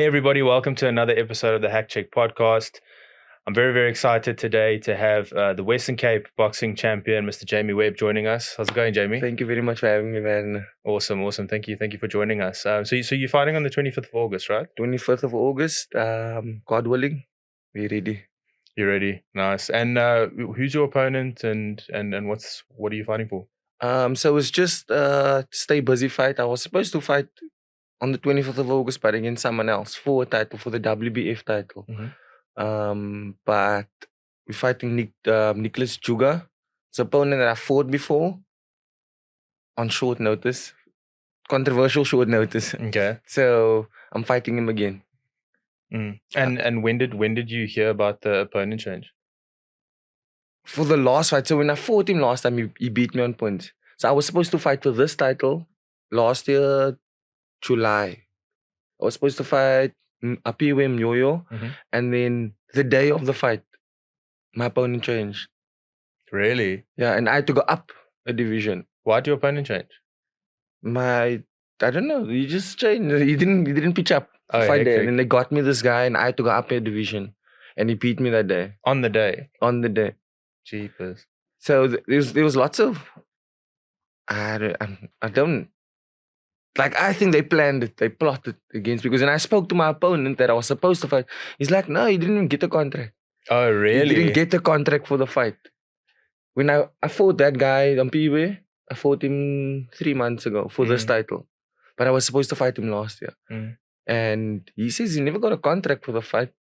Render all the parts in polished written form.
everybody, welcome to another episode of the Hack Check podcast. I'm very, very excited today to have the Western Cape boxing champion, Mr. Jamie Webb, joining us. How's it going, Jamie? Thank you very much for having me, man. Awesome. Thank you for joining us. So you're fighting on the 25th of August, right? 25th of August, God willing, we're ready. You're ready. Nice. And who's your opponent and what are you fighting for? So it's just stay busy fight. I was supposed to fight on the 25th of August, but against someone else for a title, for the WBF title. But we're fighting Nicholas Juga. It's an opponent that I fought before on short notice. Controversial short notice. Okay. So I'm fighting him again. And when did you hear about the opponent change? For the last fight. So when I fought him last time, he beat me on points. So I was supposed to fight for this title last year, July. I was supposed to fight Apiwe Myoyo. And then the day of the fight, my opponent changed. Really? Yeah, and I had to go up a division. Why did your opponent change? I don't know. He just changed. He didn't pitch up fight there. And then they got me this guy and I had to go up a division. And he beat me that day. On the day? On the day. Jeepers. So there was lots of... I don't... Like, I think they planned it. They plotted against me. Because when I spoke to my opponent that I was supposed to fight, he's like, no, he didn't even get a contract. Oh, really? He didn't get a contract for the fight. When I fought that guy, Ampiwe, I fought him 3 months ago for this title. But I was supposed to fight him last year. And he says he never got a contract for the fight.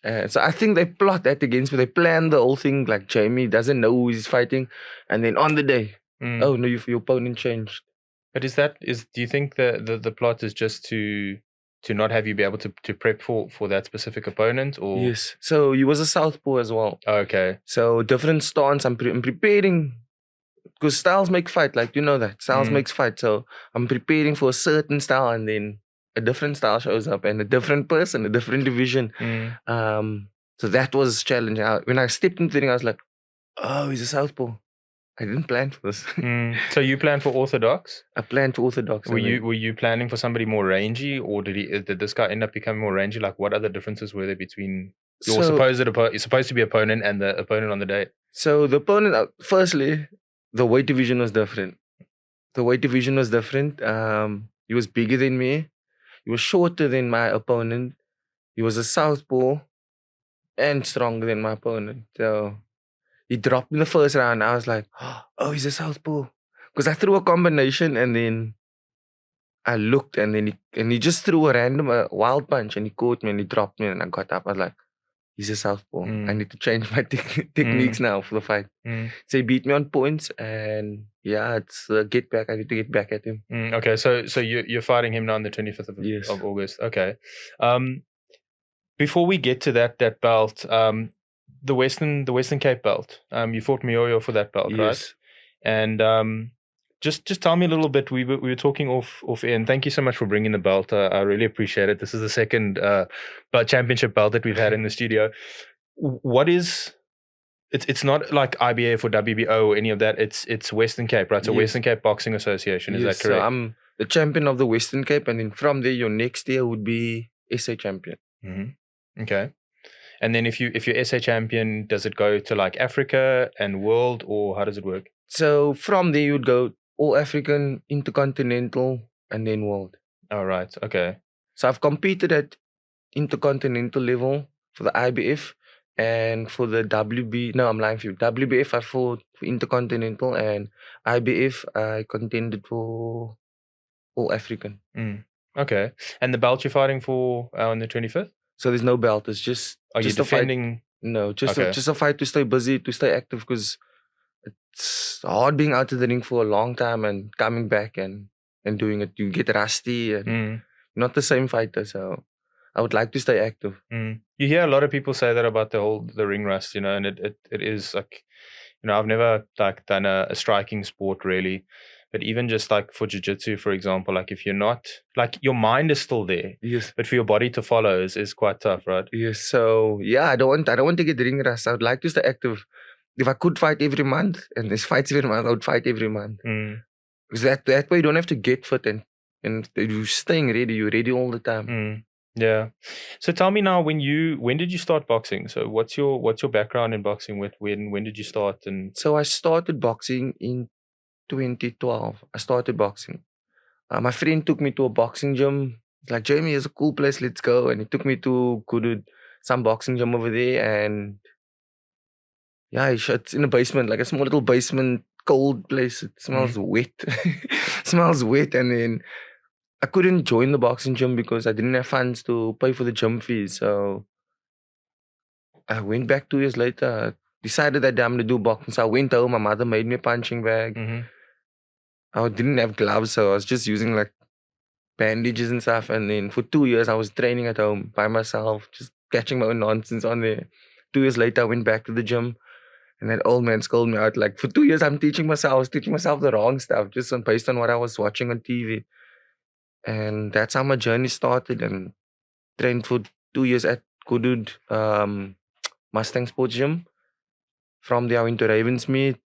So I think they plot that against me. They plan the whole thing like Jamie doesn't know who he's fighting. And then on the day, oh no, your opponent changed. But do you think the plot is just to not have you be able to prep for that specific opponent? Or yes. So he was a southpaw as well. Okay. So different stance. I'm preparing because styles make fight. Like you know that styles makes fight. So I'm preparing for a certain style, and then a different style shows up, and a different person, a different division. So that was challenging. When I stepped into the ring, I was like, "Oh, he's a southpaw." I didn't plan for this. So you planned for orthodox? I planned for orthodox. Were you planning for somebody more rangy, or did this guy end up becoming more rangy? Like, what other differences were there between your supposed to be opponent and the opponent on the day? So the opponent, firstly, the weight division was different. He was bigger than me. He was shorter than my opponent. He was a southpaw and stronger than my opponent. So he dropped in the first round. I was like, oh, he's a southpaw. Because I threw a combination and then I looked and then he just threw a random wild punch and he caught me and he dropped me and I got up. I was like, he's a southpaw. I need to change my techniques now for the fight. So he beat me on points and yeah, it's a get back. I need to get back at him. Okay, so you're fighting him now on the 25th of August. Okay. Before we get to that belt, the Western Cape belt. You fought Myoyo for that belt, right? And just tell me a little bit. We were talking off air, and thank you so much for bringing the belt. I really appreciate it. This is the second championship belt that we've had in the studio. What is? It's not like IBF or WBO or any of that. It's Western Cape, right? So Western Cape Boxing Association. Is that correct? So I'm the champion of the Western Cape, and then from there, your next year would be SA champion. Okay. And then if you're SA champion, does it go to like Africa and world, or how does it work? So from there you'd go all African, intercontinental, and then world. All right. Okay. So I've competed at intercontinental level for the IBF and for the WB. No, I'm lying for you. WBF I fought for intercontinental, and IBF I contended for all African. Okay. And the belt you're fighting for on the 25th? So there's no belt. It's just. Are you defending? Fight. No, just a fight to stay busy, to stay active, because it's hard being out of the ring for a long time and coming back and doing it. You get rusty and not the same fighter. So I would like to stay active. You hear a lot of people say that about the ring rust, and it is like, I've never like done a striking sport really. But even just like for jiu-jitsu, for example, like if you're not, like your mind is still there. Yes. But for your body to follow is quite tough, right? Yes. So yeah, I don't want to get ring rust. I would like to stay active. If I could fight every month and there's fights every month, I would fight every month. Because that way you don't have to get fit and you're staying ready. You're ready all the time. Yeah. So tell me now, when did you start boxing? So what's your background in boxing? When did you start? And So I started boxing in 2012. I started boxing. My friend took me to a boxing gym. He's like, Jamie, it's a cool place. Let's go. And he took me to go to some boxing gym over there. And yeah, it's in a basement, like a small little basement, cold place. It smells wet. Smells wet. And then I couldn't join the boxing gym because I didn't have funds to pay for the gym fees. So I went back 2 years later. Decided that I'm gonna do boxing. So I went home. My mother made me a punching bag. I didn't have gloves, so I was just using like bandages and stuff. And then for 2 years, I was training at home by myself, just catching my own nonsense on there. 2 years later, I went back to the gym, and that old man scolded me out. Like, for 2 years, I was teaching myself the wrong stuff, just based on what I was watching on TV. And that's how my journey started. And trained for 2 years at Kudud Mustang Sports Gym. From there, I went to Ravensmead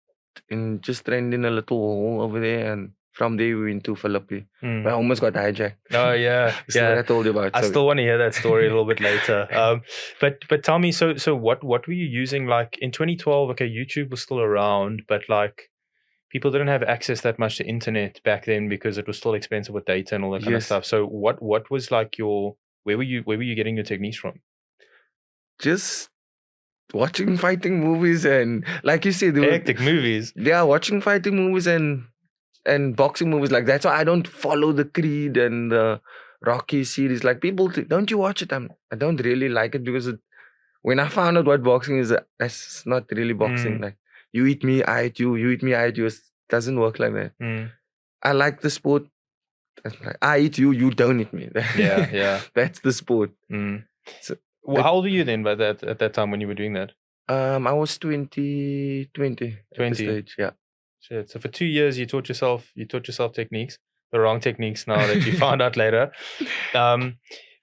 and just trained in a little hall over there. And from there, we went to Philippi. I almost got hijacked. Oh yeah, This is what I told you about. I still want to hear that story a little bit later. But tell me, so what were you using like in 2012? Okay, YouTube was still around, but like people didn't have access that much to internet back then because it was still expensive with data and all that kind of Yes. stuff. So what was like where were you getting your techniques from? Just watching fighting movies and, like you said, Hectic movies. Yeah, watching fighting movies and boxing movies. Like, that's why I don't follow the Creed and the Rocky series. Like, people think, don't you watch it? I don't really like it because when I found out what boxing is, that's not really boxing. Like, you eat me, I eat you. You eat me, I eat you. It doesn't work like that. I like the sport. Like, I eat you, you don't eat me. Yeah. That's the sport. So, how old were you then at that time when you were doing that? I was 20 at the stage, yeah. Shit. So for 2 years you taught yourself techniques, the wrong techniques now that you found out later.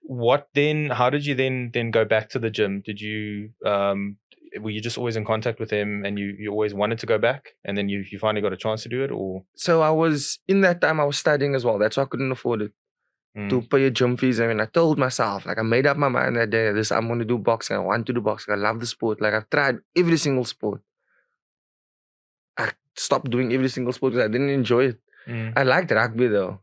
What then? How did you then go back to the gym? Did you were you just always in contact with him and you always wanted to go back and then you finally got a chance to do it? Or so I was in that time I was studying as well. That's why I couldn't afford it. To pay a gym fees. I mean, I told myself, like, I made up my mind that day, I'm going to do boxing. I want to do boxing. I love the sport. Like, I've tried every single sport. I stopped doing every single sport because I didn't enjoy it. I liked rugby though,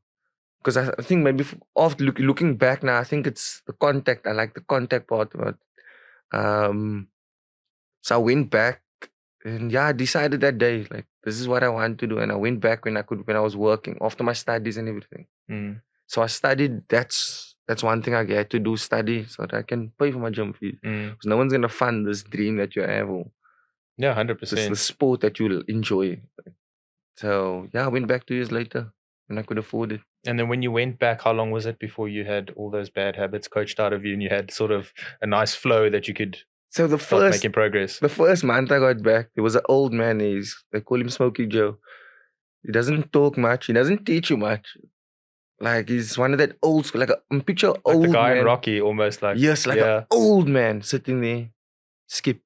because I think maybe after looking back now, I think it's the contact. I like the contact part of it. So I went back and I decided that day, like, this is what I want to do. And I went back when I was working after my studies and everything. So I studied. That's one thing I had to do, study, so that I can pay for my gym fees. Because no one's gonna fund this dream that you have. Yeah, 100%. It's the sport that you'll enjoy. So I went back 2 years later when I could afford it. And then when you went back, how long was it before you had all those bad habits coached out of you and you had sort of a nice flow that you could start making progress? The first month I got back, there was an old man. They call him Smokey Joe. He doesn't talk much. He doesn't teach you much. Like, he's one of that old school, like a picture like old the guy man. in Rocky, almost like. Yes, like an old man sitting there, skip.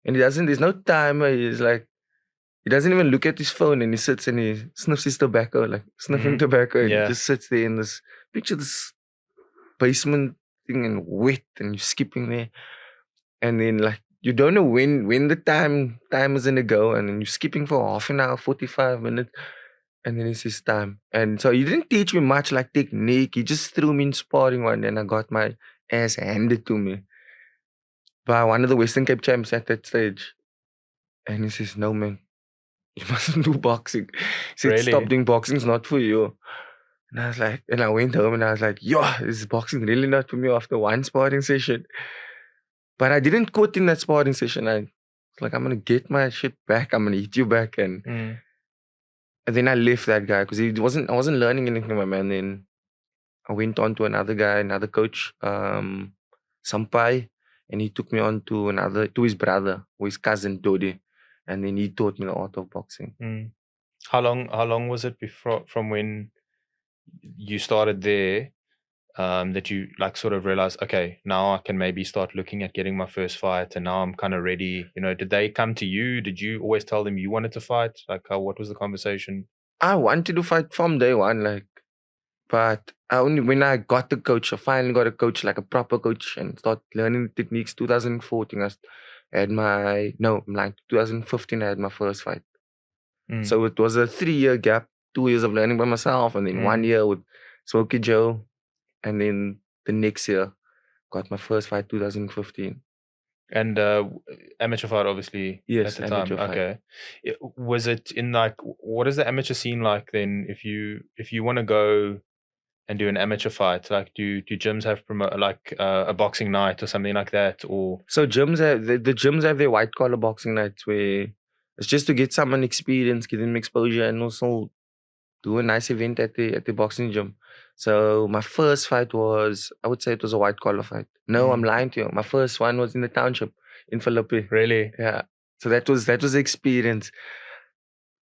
And there's no timer. He's like, he doesn't even look at his phone, and he sits and he sniffs his tobacco, like sniffing tobacco. And he just sits there in this, picture this basement thing and wet, and you're skipping there. And then, like, you don't know when the time is gonna go, and then you're skipping for half an hour, 45 minutes. And then it's his time. And so he didn't teach me much like technique. He just threw me in sparring one, and I got my ass handed to me by one of the Western Cape champs at that stage. And he says, no, man, you mustn't do boxing. He said, Really? Stop doing boxing, it's not for you. And I was like, and I went home and I was like, is boxing really not for me after one sparring session? But I didn't quit in that sparring session. I was like, I'm going to get my shit back. I'm going to eat you back. And then I left that guy because I wasn't learning anything from him. And then I went on to another guy, another coach, Sampai, and he took me on to his brother, or his cousin Dodi, and then he taught me the art of boxing. How long was it from when you started there that you like sort of realized, okay, now I can maybe start looking at getting my first fight, and now I'm kind of ready? You know, did they come to you? Did you always tell them you wanted to fight? Like, what was the conversation? I wanted to fight from day one. Like, But when I got the coach, I finally got a coach, like a proper coach, and started learning the techniques. 2014, I had my, no, I'm like 2015, I had my first fight. So it was a 3-year gap, 2 years of learning by myself, and then 1 year with Smokey Joe. And then the next year, got my first fight, 2015. And amateur fight, obviously, Yes, at the time. amateur fight. Okay. Was it in like, what is the amateur scene like then? If you want to go and do an amateur fight, like do gyms have a boxing night or something like that, or? So gyms have the gyms have their white collar boxing nights where it's just to get someone experience, get them exposure, and also do a nice event at the boxing gym. So my first fight was, I would say it was a white collar fight. No, I'm lying to you. My first one was in the township in Philippi. Really? Yeah. So that was the experience.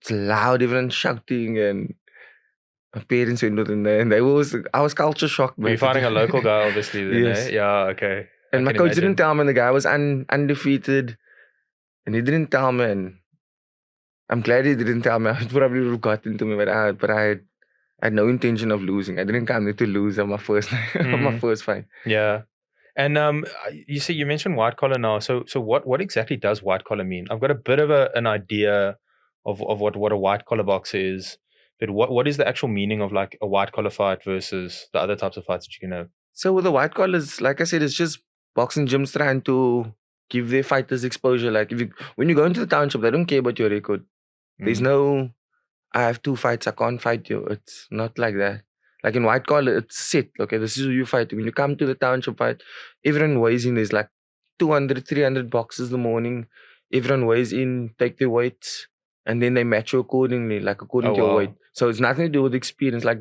It's loud, everyone shouting, and my parents were not in there, and I was culture shocked. Were you fighting a local guy, obviously? Then, Yes. Eh? Yeah. Okay. And I my can coach imagine. didn't tell me, and the guy was undefeated, and he didn't tell me, and I'm glad he didn't tell me. I probably would have gotten to me, but I had no intention of losing. I didn't come there to lose on my first on my first fight. Yeah. And you mentioned white collar now. So what exactly does white collar mean? I've got a bit of an idea of what a white collar boxer is, but what is the actual meaning of like a white collar fight versus the other types of fights that you can have? So with the white collars, like I said, it's just boxing gyms trying to give their fighters exposure. Like when you go into the township, they don't care about your record. There's no, I have 2 fights, I can't fight you. It's not like that. Like in white collar, it's set. Okay, this is who you fight. When you come to the township fight, everyone weighs in. There's like 200, 300 boxes in the morning. Everyone weighs in, take their weights, and then they match you accordingly, like according to your weight. So it's nothing to do with experience. Like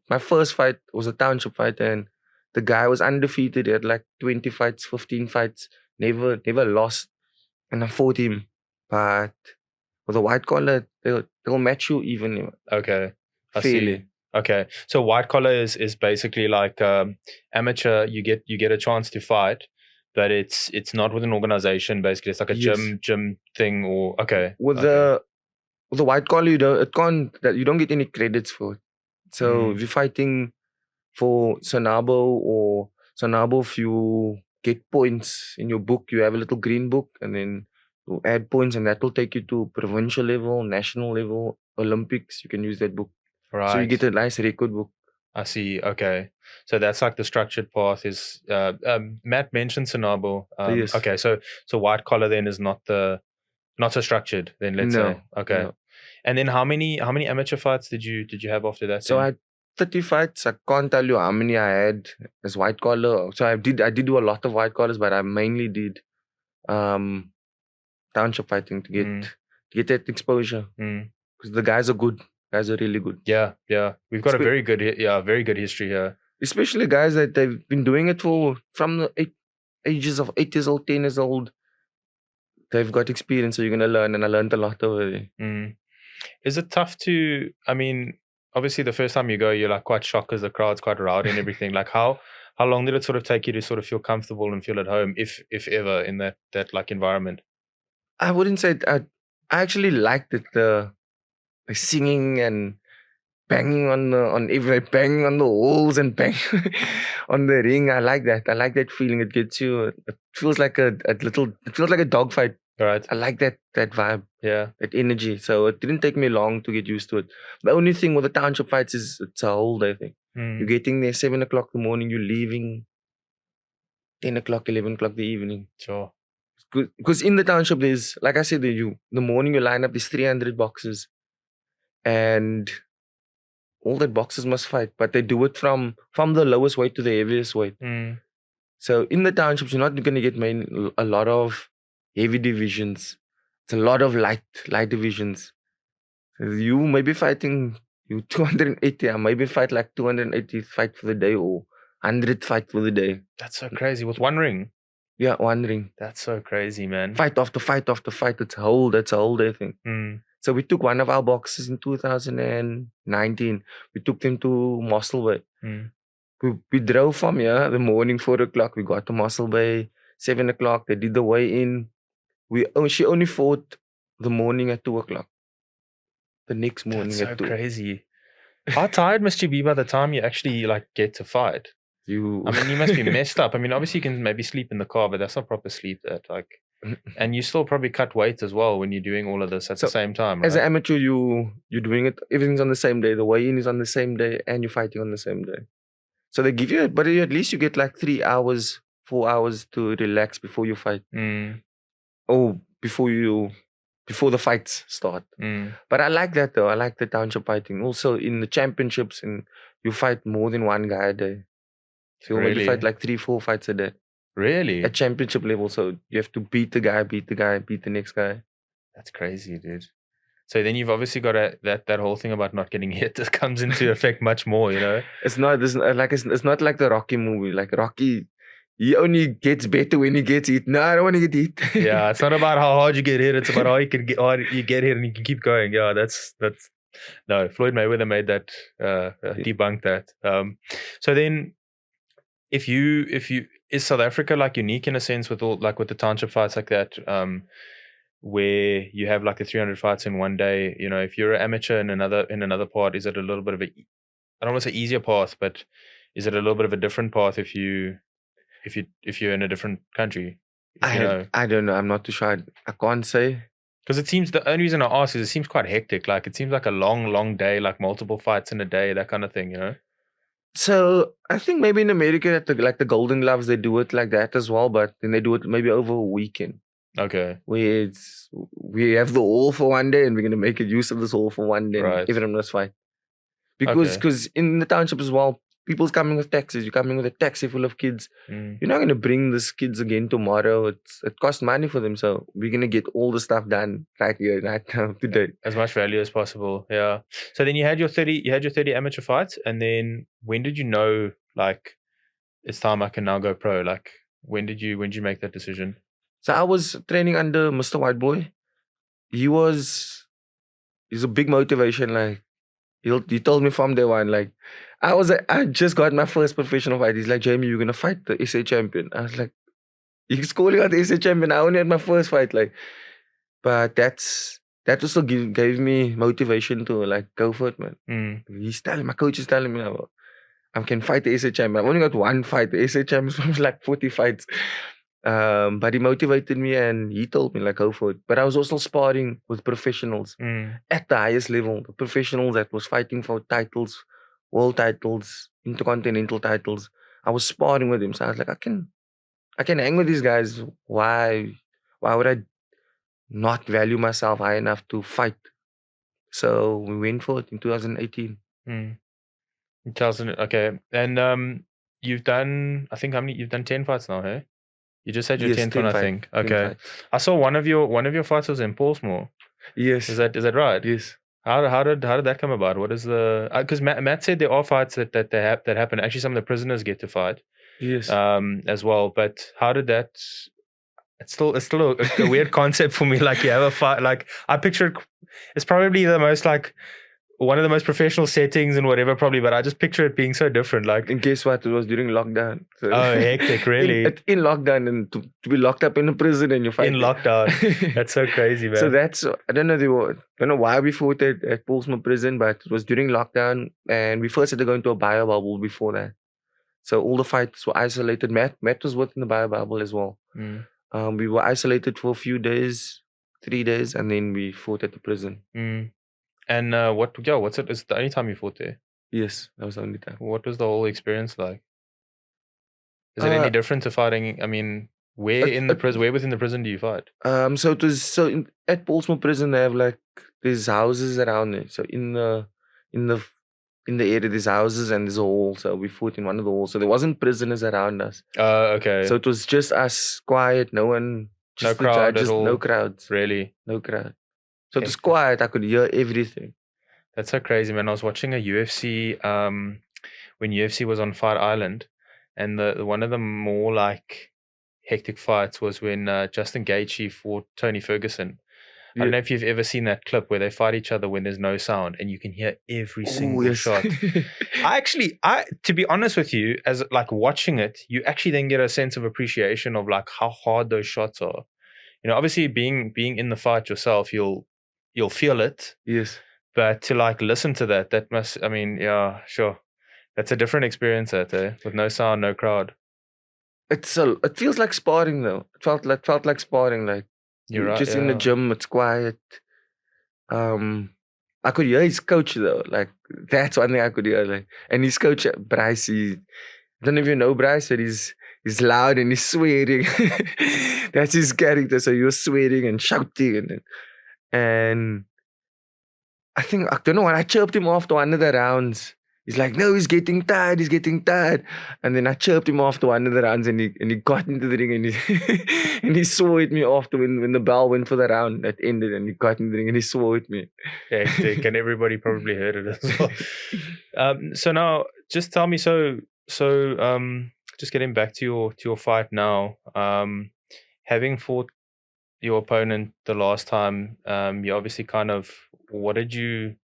my first fight was a township fight, and the guy was undefeated. He had like 20 fights, 15 fights, never lost. And I fought him. But with a white collar, they'll match you evenly. Okay. I Fairly. see. Okay. So white collar is basically like amateur, you get a chance to fight, but it's not with an organization, basically. It's like a gym thing, or okay. With the white collar, you don't get any credits for it. So if you're fighting for Sanabo, if you get points in your book, you have a little green book, and then you add points, and that will take you to provincial level, national level, Olympics. You can use that book. Right. So you get a nice record book. I see. Okay. So that's like the structured path is Matt mentioned Sanabo. Yes. Okay, so white collar then is not so structured then, let's say. Okay. No. And then how many amateur fights did you have after that? So I had 30 fights. I can't tell you how many I had as white collar. So I did do a lot of white collars, but I mainly did township fighting to get that exposure. Because the guys are good. Guys are really good. Yeah. We've got a very good history here. Especially guys that they've been doing it from the ages of 8 years old, 10 years old. They've got experience, so you're gonna learn, and I learned a lot over there. Is it tough to? I mean, obviously, the first time you go, you're like quite shocked because the crowd's quite rowdy and everything. Like, how long did it sort of take you to sort of feel comfortable and feel at home, if ever, in that like environment? I wouldn't say I actually liked it. The singing and banging on the walls and bang on the ring. I like that. I like that feeling. It gets you. It feels like a dog fight. Right. I like that vibe. Yeah. That energy. So it didn't take me long to get used to it. The only thing with the township fights is it's a whole day thing. You're getting there 7 o'clock in the morning. You're leaving 10 o'clock, 11 o'clock the evening. Sure. Because in the township, there's, like I said, in the morning you line up, there's 300 boxes. And all that boxes must fight, but they do it from the lowest weight to the heaviest weight. So in the townships, you're not going to get a lot of heavy divisions. It's a lot of light divisions. So you may be fighting 280. I maybe fight like 280 fight for the day, or 100 fight for the day. That's so crazy. With one ring? Yeah, one ring. That's so crazy, man. Fight after fight after fight. That's a whole day thing. So we took one of our boxes in 2019. We took them to Mossel Bay. We drove from here the morning 4 o'clock. We got to Mossel Bay 7 o'clock. They did the weigh-in. She only fought the morning at 2 o'clock. The next morning at 2. That's so crazy. How tired must you be by the time you actually like get to fight? I mean, you must be messed up. I mean, obviously you can maybe sleep in the car, but that's not proper sleep. That like, and you still probably cut weight as well when you're doing all of this at the same time, right? As an amateur, you're doing it. Everything's on the same day. The weigh-in is on the same day, and you're fighting on the same day. So they give you it, but at least you get like 3 hours, 4 hours to relax before you fight. Or before the fights start. But I like that though. I like the township fighting. Also in the championships, and you fight more than one guy a day. So you maybe fight like 3-4 fights a day. Really? At championship level. So you have to beat the guy, beat the next guy. That's crazy, dude. So then you've obviously got that whole thing about not getting hit that comes into effect much more, you know? It's not like the Rocky movie. Like Rocky, he only gets better when he gets hit. No, I don't want to get hit. Yeah, it's not about how hard you get hit. It's about how you get hit and you can keep going. Yeah, that's no. Floyd Mayweather made that debunked that. So then, if you is South Africa like unique in a sense with all like with the township fights like that, where you have like the 300 fights in one day? You know, if you're an amateur in another part, is it a little bit of I don't want to say easier path, but is it a little bit of a different path if you're in a different country? I don't know. I'm not too sure. I can't say. Because it seems the only reason I ask is it seems quite hectic. Like it seems like a long day, like multiple fights in a day, that kind of thing, you know? So I think maybe in America, at the Golden Gloves, they do it like that as well, but then they do it maybe over a weekend. Okay. Where we have the hall for one day and we're gonna make use of this hall for one day. Right. And everyone must fight. Because in the township as well, people's coming with taxis. You're coming with a taxi full of kids. You're not going to bring these kids again tomorrow. It costs money for them. So we're going to get all the stuff done right here, right now, today. As much value as possible. Yeah. So then you had your 30 amateur fights. And then when did you know, like, it's time I can now go pro? Like, when did you make that decision? So I was training under Mr. Whiteboy. He's a big motivation. Like, he told me from day one, like, I just got my first professional fight. He's like, Jamie, you're gonna fight the SA champion. I was like, he's calling out the SA champion. I only had my first fight, like, but that also gave me motivation to like go for it, man. My coach is telling me now, I can fight the SA champion. I've only got one fight. The SA champion was like 40 fights. But he motivated me and he told me like go for it. But I was also sparring with professionals at the highest level. The professionals that was fighting for titles, world titles, intercontinental titles. I was sparring with him. So I was like, I can hang with these guys. Why would I not value myself high enough to fight? So we went for it in 2018. 2000, okay. And you've done, I think, how many? You've done 10 fights now, hey? You just had your 10th one, I think. Okay. I saw one of your fights was in Pollsmoor. Yes. Is that right? Yes. How did that come about? What is the because Matt said there are fights that happen. Actually, some of the prisoners get to fight. Yes. As well. But how did that? It's still a weird concept for me. Like you have a fight. Like I picture it's probably the most like one of the most professional settings and whatever, probably, but I just picture it being so different. Like, and guess what? It was during lockdown. So oh, hectic, really? in lockdown, and to be locked up in a prison and you fight in lockdown. That's so crazy, man. So that's, I don't know why we fought at Pollsmoor prison, but it was during lockdown, and we first had to go into a bio bubble before that. So all the fights were isolated. Matt was within the bio bubble as well. We were isolated for a few days, 3 days, and then we fought at the prison. And what's it? Is the only time you fought there? Yes, that was the only time. What was the whole experience like? Is it any different to fighting? I mean, where within the prison do you fight? So it was at Pollsmoor prison they have like there's houses around there. So in the area there's houses and there's a hall. So we fought in one of the halls. So there wasn't prisoners around us. Okay. So it was just us, quiet, no one, just no crowd judges, at all. No crowds. Really? No crowd. So it was quiet. I could hear everything. That's so crazy, man. I was watching a UFC when UFC was on Fight Island, and the one of the more like hectic fights was when Justin Gaethje fought Tony Ferguson. I don't know if you've ever seen that clip where they fight each other when there's no sound and you can hear every single shot. I to be honest with you, as like watching it, you actually then get a sense of appreciation of like how hard those shots are. You know, obviously being in the fight yourself, you'll feel it. Yes. But to like listen to that must, I mean, yeah, sure. That's a different experience that with no sound, no crowd. It feels like sparring though. It felt like sparring. Like You're you right, just in the yeah. gym, it's quiet. I could hear his coach though. Like that's one thing I could hear. Like, and his coach Bryce, I don't know if you know Bryce, but he's loud and he's swearing. That's his character. So he was swearing and shouting and I don't know what, I chirped him after one of the rounds. He's like, no, he's getting tired. And then I chirped him after one of the rounds and he got into the ring and he, and he swore at me after when the bell went for the round that ended and he got in the ring and he swore at me. Hectic, and everybody probably heard it as well. So now, just tell me, just getting back to your fight now, having fought your opponent the last time, you obviously kind of, what did you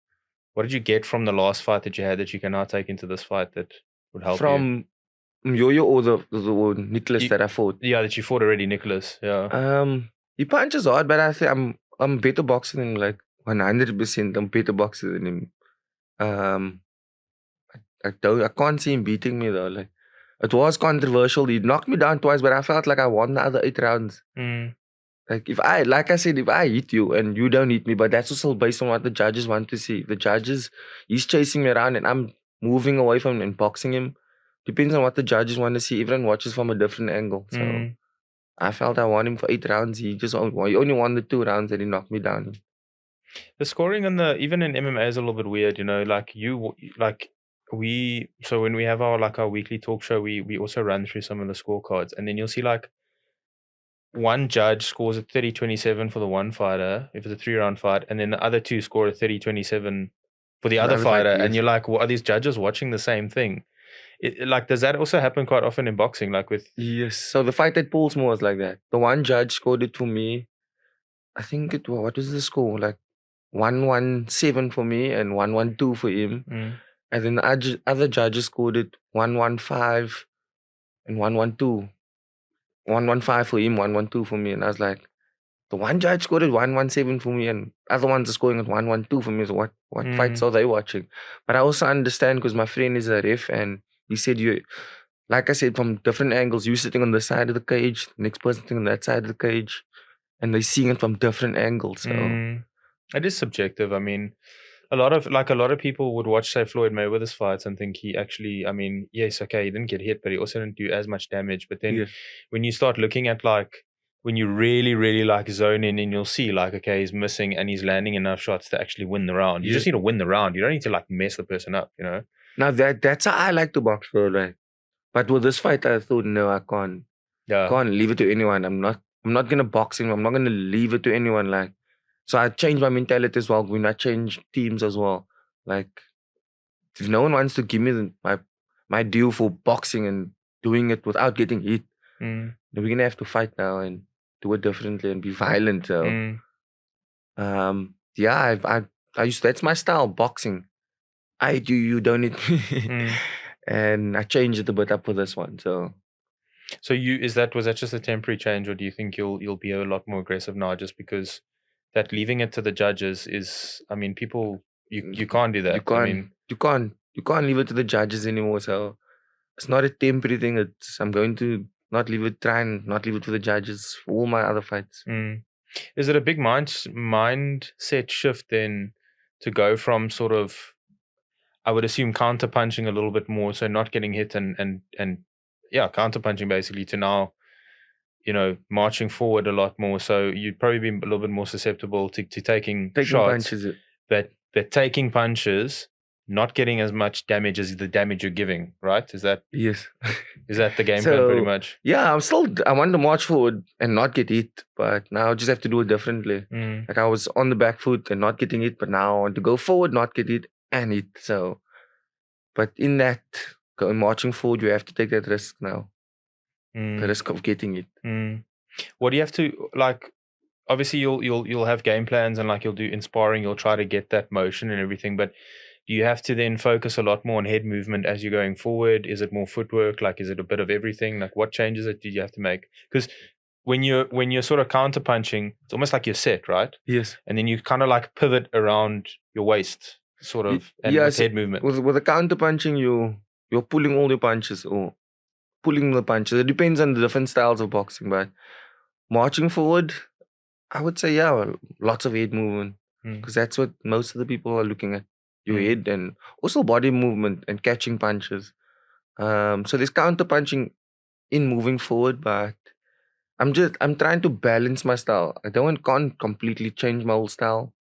get from the last fight that you had that you can now take into this fight that would help you? From Yo-Yo or the Nicholas that I fought? Yeah, that you fought already, Nicholas. Yeah. He punches hard, but I think I'm better boxing than him, like 100%. I'm better boxer than him. I can't see him beating me though. Like it was controversial. He knocked me down twice, but I felt like I won the other 8 rounds. Like if I hit you and you don't hit me, but that's also based on what the judges want to see. The judges, he's chasing me around and I'm moving away from him and boxing him. Depends on what the judges want to see. Everyone watches from a different angle. So I felt I won him for 8 rounds. He only won the 2 rounds and he knocked me down. The scoring even in MMA is a little bit weird, you know. So when we have our weekly talk show, we also run through some of the scorecards, and then you'll see like one judge scores a 30-27 for the one fighter if it's a 3-round fight, and then the other 2 score a 30-27 for the other fighter, and you're like, well, are these judges watching the same thing? Does that also happen quite often in boxing? Like with Yes. So the fight at Pollsmoor was like that. The one judge scored it for me. I think what was the score? Like 117 for me and 112 for him. And then the other judges scored it 115 and 112. 115 for him, 112 for me. And I was like, the one judge scored it 117 for me and other ones are scoring at 112 for me. So what fights are they watching? But I also understand because my friend is a ref and he said like I said, from different angles, you sitting on the side of the cage, the next person sitting on that side of the cage, and they're seeing it from different angles. So it is subjective. I mean, a lot of people would watch, say, Floyd Mayweather's fights and think he actually, I mean, yes, okay, he didn't get hit, but he also didn't do as much damage. But then when you start looking at when you really, really zone in and you'll see okay, he's missing and he's landing enough shots to actually win the round. You just need to win the round. You don't need to mess the person up, you know? Now that's how I like to box, bro. Like, but with this fight, I thought, no, I can't. Yeah. Can't leave it to anyone. I'm not gonna box him. I'm not gonna leave it to anyone. Like, so I changed my mentality as well. When I changed teams as well. Like, if no one wants to give me my due for boxing and doing it without getting hit, then we're gonna have to fight now and do it differently and be violent. So, that's my style, boxing. I hit you don't hit me. And I changed it a bit up for this one. So was that just a temporary change, or do you think you'll be a lot more aggressive now just because that leaving it to the judges is, I mean, people you can't do that. You can't leave it to the judges anymore. So it's not a temporary thing. I'm going to try and not leave it to the judges for all my other fights. Is it a big mindset shift then to go from sort of, I would assume, counter punching a little bit more, so not getting hit and counter punching basically, to now, you know, marching forward a lot more, so you'd probably be a little bit more susceptible to taking shots, punches, but taking punches, not getting as much damage as the damage you're giving, right? Is that the game plan pretty much? Yeah, I want to march forward and not get hit, but now I just have to do it differently. Like I was on the back foot and not getting hit, but now I want to go forward, not get hit and hit. So, but in that marching forward, you have to take that risk now. The risk of getting it. What do you have to, like, obviously you'll have game plans and you'll do in sparring, you'll try to get that motion and everything, but do you have to then focus a lot more on head movement as you're going forward? Is it more footwork? Is it a bit of everything? What changes do you have to make? Because when you're sort of counter punching, it's almost like you're set, right? Yes. And then you kind of like pivot around your waist, sort of, and Yeah, with so head movement. with the counter punching, you're pulling all your punches or pulling the punches. It depends on the different styles of boxing, but marching forward, I would say lots of head movement because that's what most of the people are looking at. Your head and also body movement and catching punches. So there's counter punching in moving forward, but I'm trying to balance my style. Can't completely change my whole style.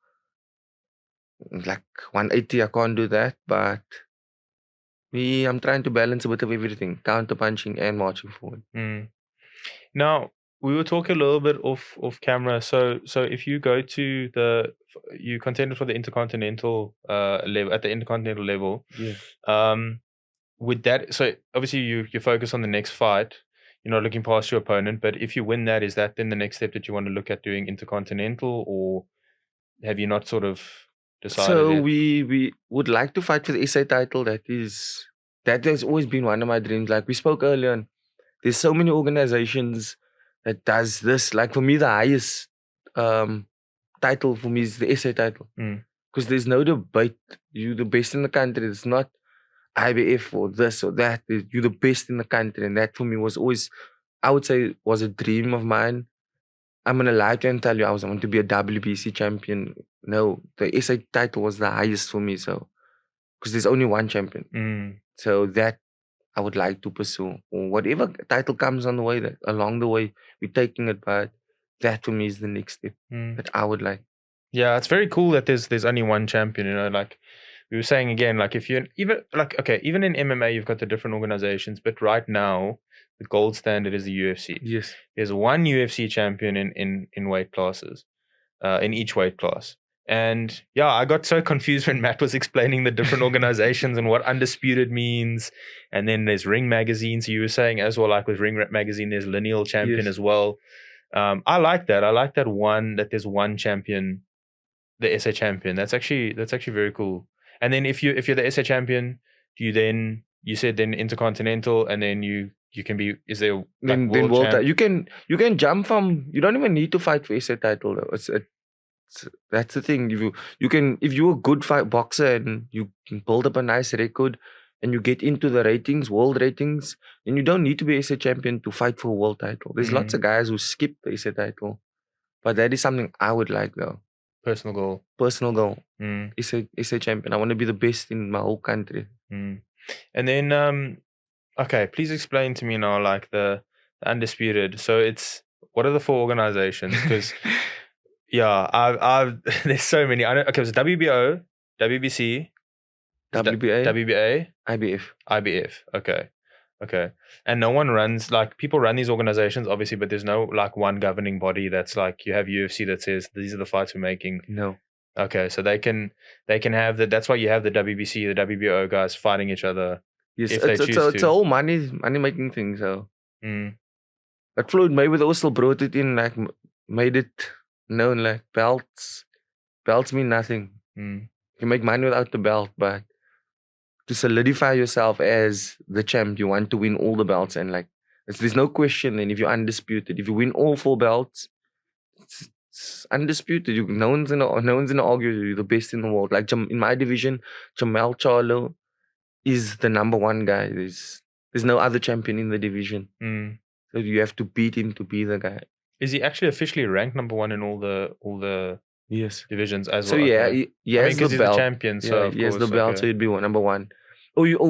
Like 180, I can't do that, but I'm trying to balance a bit of everything, counter punching and marching forward. Now, we were talking a little bit off camera. So if you go to you contended for the intercontinental level at the intercontinental level. Yes. With that, so obviously you focus on the next fight. You're not looking past your opponent, but if you win that, is that then the next step that you want to look at doing intercontinental, or have you not sort of decided? So we would like to fight for the SA title. That has always been one of my dreams. Like we spoke earlier on, there's so many organizations that does this. Like for me, the highest title for me is the SA title. Because there's no debate. You're the best in the country. It's not IBF or this or that. You're the best in the country. And that for me was always, I would say, was a dream of mine. I'm going to lie to you and tell you I want to be a WBC champion. No, the SA title was the highest for me. So, because there's only one champion. So that I would like to pursue. Or whatever title comes on the way, along the way, we're taking it. But that for me is the next step that I would like. Yeah, it's very cool that there's only one champion, like we were saying again, like if you're even even in MMA you've got the different organizations, but right now the gold standard is the UFC. Yes. There's one UFC champion in weight classes, in each weight class. And yeah, I got so confused when Matt was explaining the different organizations and what Undisputed means. And then there's Ring Magazine. So you were saying as well, like with Ring Magazine, there's Lineal Champion as well. I like that. I like that there's one champion, the SA champion. That's actually very cool. And then if you're the SA champion, do you then, you said then intercontinental, and then you can be, is there like then world title? You can jump from, you don't even need to fight for SA title though. That's the thing. If you're a good boxer and you can build up a nice record and you get into the ratings, world ratings, then you don't need to be SA champion to fight for a world title. There's lots of guys who skip the SA title, but that is something I would like though. Personal goal. SA champion. I want to be the best in my whole country. And then okay, please explain to me now, like the Undisputed. So what are the four organizations? Because yeah, I've there's so many. I know. Okay, it was WBO, WBC, WBA, IBF. Okay. And no one runs, like, people run these organizations obviously, but there's no like one governing body that's like, you have UFC that says these are the fights we're making. No. Okay, so they can have that's why you have the WBC, the WBO guys fighting each other. Yes, it's a whole money making thing. So, but Floyd Mayweather also brought it in, like made it known, like belts mean nothing. You can make money without the belt, but to solidify yourself as the champ, you want to win all the belts, and like there's no question. And if you're undisputed, if you win all 4 belts, it's undisputed. No one's gonna argue you're the best in the world. Like in my division, Jamel Charlo is the number 1 guy. There's no other champion in the division. So you have to beat him to be the guy. Is he actually officially ranked number 1 in all the yes divisions as well? So yeah, he has the belt. He's the champion. So he has the belt, so he'd be number 1.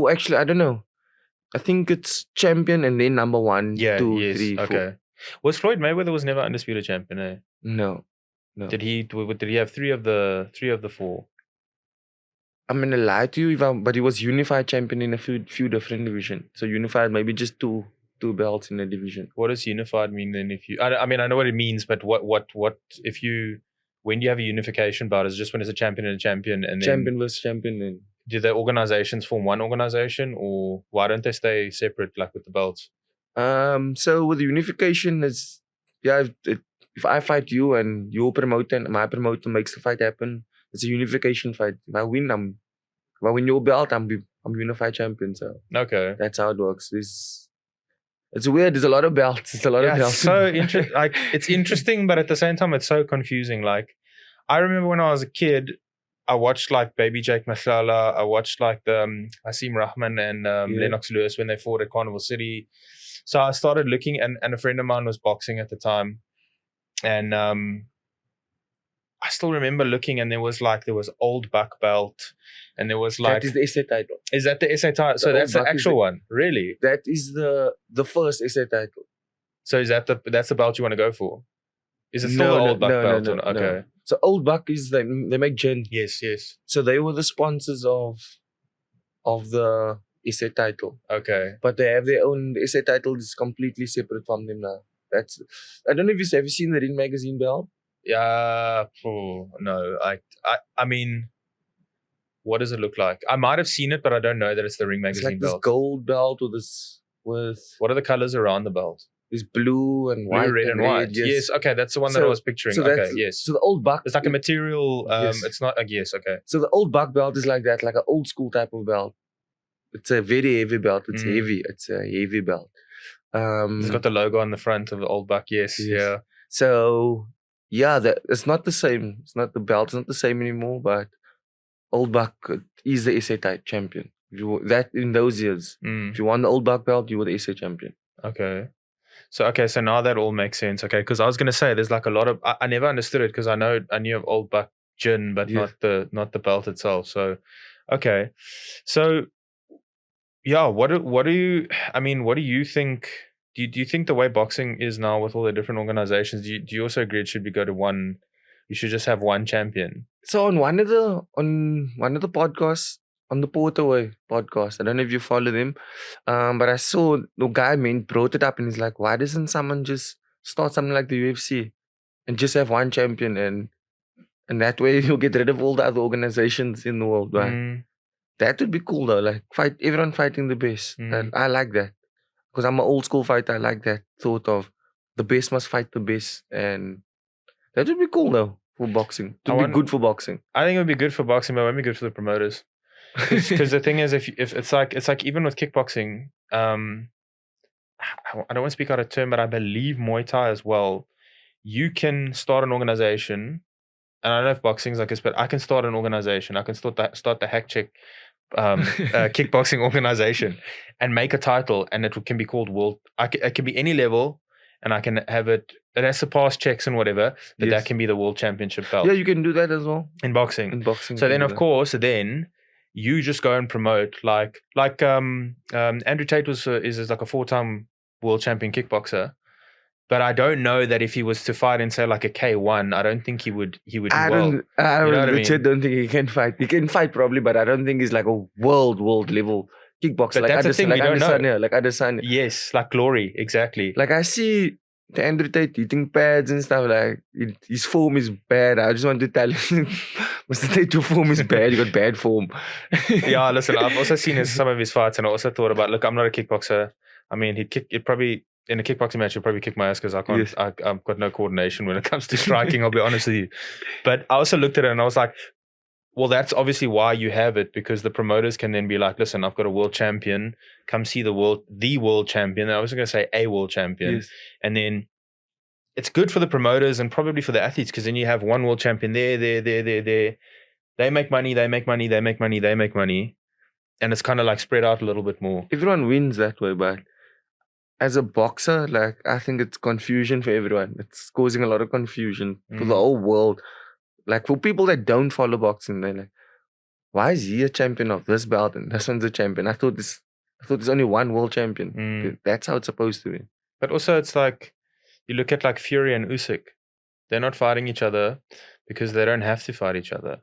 Actually, I don't know. I think it's champion and then number 1, 2, 3, 4. Okay. Was Floyd Mayweather was never undisputed champion? Eh? No. Did he have 3 of the 4? I'm gonna lie to you, but he was unified champion in a few different divisions. So unified, maybe just two belts in a division. What does unified mean then? If you, I mean, I know what it means, but what if you, when you have a unification bout, is it just when it's a champion and a champion, and then champion versus champion? Then do the organizations form one organization, or why don't they stay separate, like with the belts? So with the unification, is if I fight you and your promoter and my promoter makes the fight happen, it's a unification fight. If I win your belt, I'm unified champion. So okay, that's how it works. It's weird. There's a lot of belts. It's a lot of It's belts. so interesting. Like, it's interesting, but at the same time, it's so confusing. Like, I remember when I was a kid, I watched like Baby Jake Masala. I watched like the Asim Rahman and Lennox Lewis when they fought at Carnival City. So I started looking, and a friend of mine was boxing at the time, and I still remember looking, and there was old buck belt, and there was like, that is the SA title. is that the SA title? So that's the actual one, really? That is the first SA title. So is that's the belt you want to go for? Is it still the old buck belt? No, okay. So old buck is they make gin. Yes. So they were the sponsors of the SA title. Okay. But they have their own. The SA title is completely separate from them now. I don't know if you've ever seen the Ring Magazine belt. Yeah. No. I mean, what does it look like? I might have seen it, but I don't know that it's the Ring Magazine it's like belt. This gold belt with. What are the colors around the belt? Is blue and white, red and white. Yes. Okay, that's the one that I was picturing. Okay, yes. So the old buck. It's like a material. Yes. It's not. Yes. Okay. So the old buck belt is like that, like an old school type of belt. It's a very heavy belt. It's heavy. It's a heavy belt. It's got the logo on the front of the old buck. Yes. Yeah. So it's not the same. It's not the belt. It's not the same anymore. But old buck is the SA type champion. That in those years, if you won the old buck belt, you were the SA champion. Okay. So now that all makes sense. Okay, because I was gonna say there's like a lot of I never understood it because I knew of old buck gin, but not the belt itself. So okay, so yeah, what do you think? Do you think the way boxing is now with all the different organizations? Do you also agree it should go to one? You should just have one champion. So on one of the podcasts. On the Portaway podcast. I don't know if you follow them. But I saw the guy brought it up and he's like, why doesn't someone just start something like the UFC and just have one champion and that way you'll get rid of all the other organizations in the world, right? That would be cool though. Like everyone fighting the best. And I like that. Because I'm an old school fighter. I like that thought of the best must fight the best. And that would be cool though for boxing. It would be good for boxing. I think it would be good for boxing, but it won't be good for the promoters. Because the thing is, if it's like even with kickboxing, I don't want to speak out of turn, but I believe Muay Thai as well. You can start an organization, and I don't know if boxing's like this, but I can start an organization. I can start the Hack Check kickboxing organization and make a title, and it can be called world. It can be any level, and I can have it. It has to pass checks and whatever, but that can be the world championship belt. Yeah, you can do that as well in boxing. So then, of course, you just go and promote like Andrew Tate is like a 4-time world champion kickboxer, but I don't know that if he was to fight in say like a K1, I don't think he would do well. Richard don't think he can fight. He can fight probably, but I don't think he's like a world level kickboxer. But like that's the thing, we don't know. Like Adesanya. Yes, like Glory, exactly. Like I see the Andrew Tate eating pads and stuff, like his form is bad. I just want to tell you, Mr. Tate, your form is bad. You got bad form. Yeah, listen, I've also seen some of his fights, and I also thought about, look, I'm not a kickboxer. I mean, he'd probably in a kickboxing match, he'll probably kick my ass because I can't. Yes. I've got no coordination when it comes to striking. I'll be honest with you. But I also looked at it and I was like, well, that's obviously why you have it, because the promoters can then be like, listen, I've got a world champion. Come see the world champion. I was going to say a world champion. Yes. And then it's good for the promoters and probably for the athletes, because then you have one world champion there. They make money. And it's kind of like spread out a little bit more. Everyone wins that way, but as a boxer, like, I think it's confusion for everyone. It's causing a lot of confusion for the whole world. Like, for people that don't follow boxing, they're like, why is he a champion of this belt and this one's a champion? I thought there's only one world champion. That's how it's supposed to be. But also, it's like, you look at like Fury and Usyk. They're not fighting each other because they don't have to fight each other.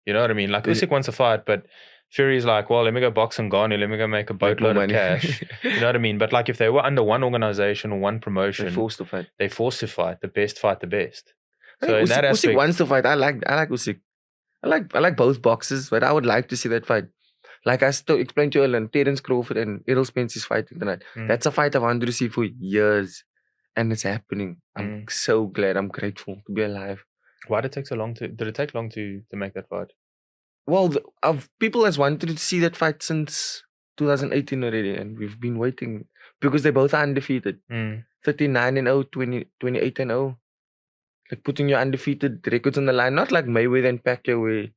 You know what I mean? Like, Usyk wants to fight, but Fury's like, well, let me go box and Ghani, let me go make a boatload of cash. You know what I mean? But like, if they were under one organization or one promotion, they're forced to fight. The best fight the best. So in that aspect, Usyk wants to fight. I like Usyk. I like both boxers, but I would like to see that fight. Like I still explained to you earlier, Terence Crawford and Errol Spence is fighting tonight. That's a fight I've wanted to see for years, and it's happening. I'm so glad. I'm grateful to be alive. Why did it take so long did it take long to make that fight? Well, people has wanted to see that fight since 2018 already, and we've been waiting because they both are undefeated. 39-0, 28-0. Like putting your undefeated records on the line, not like Mayweather and Pacquiao where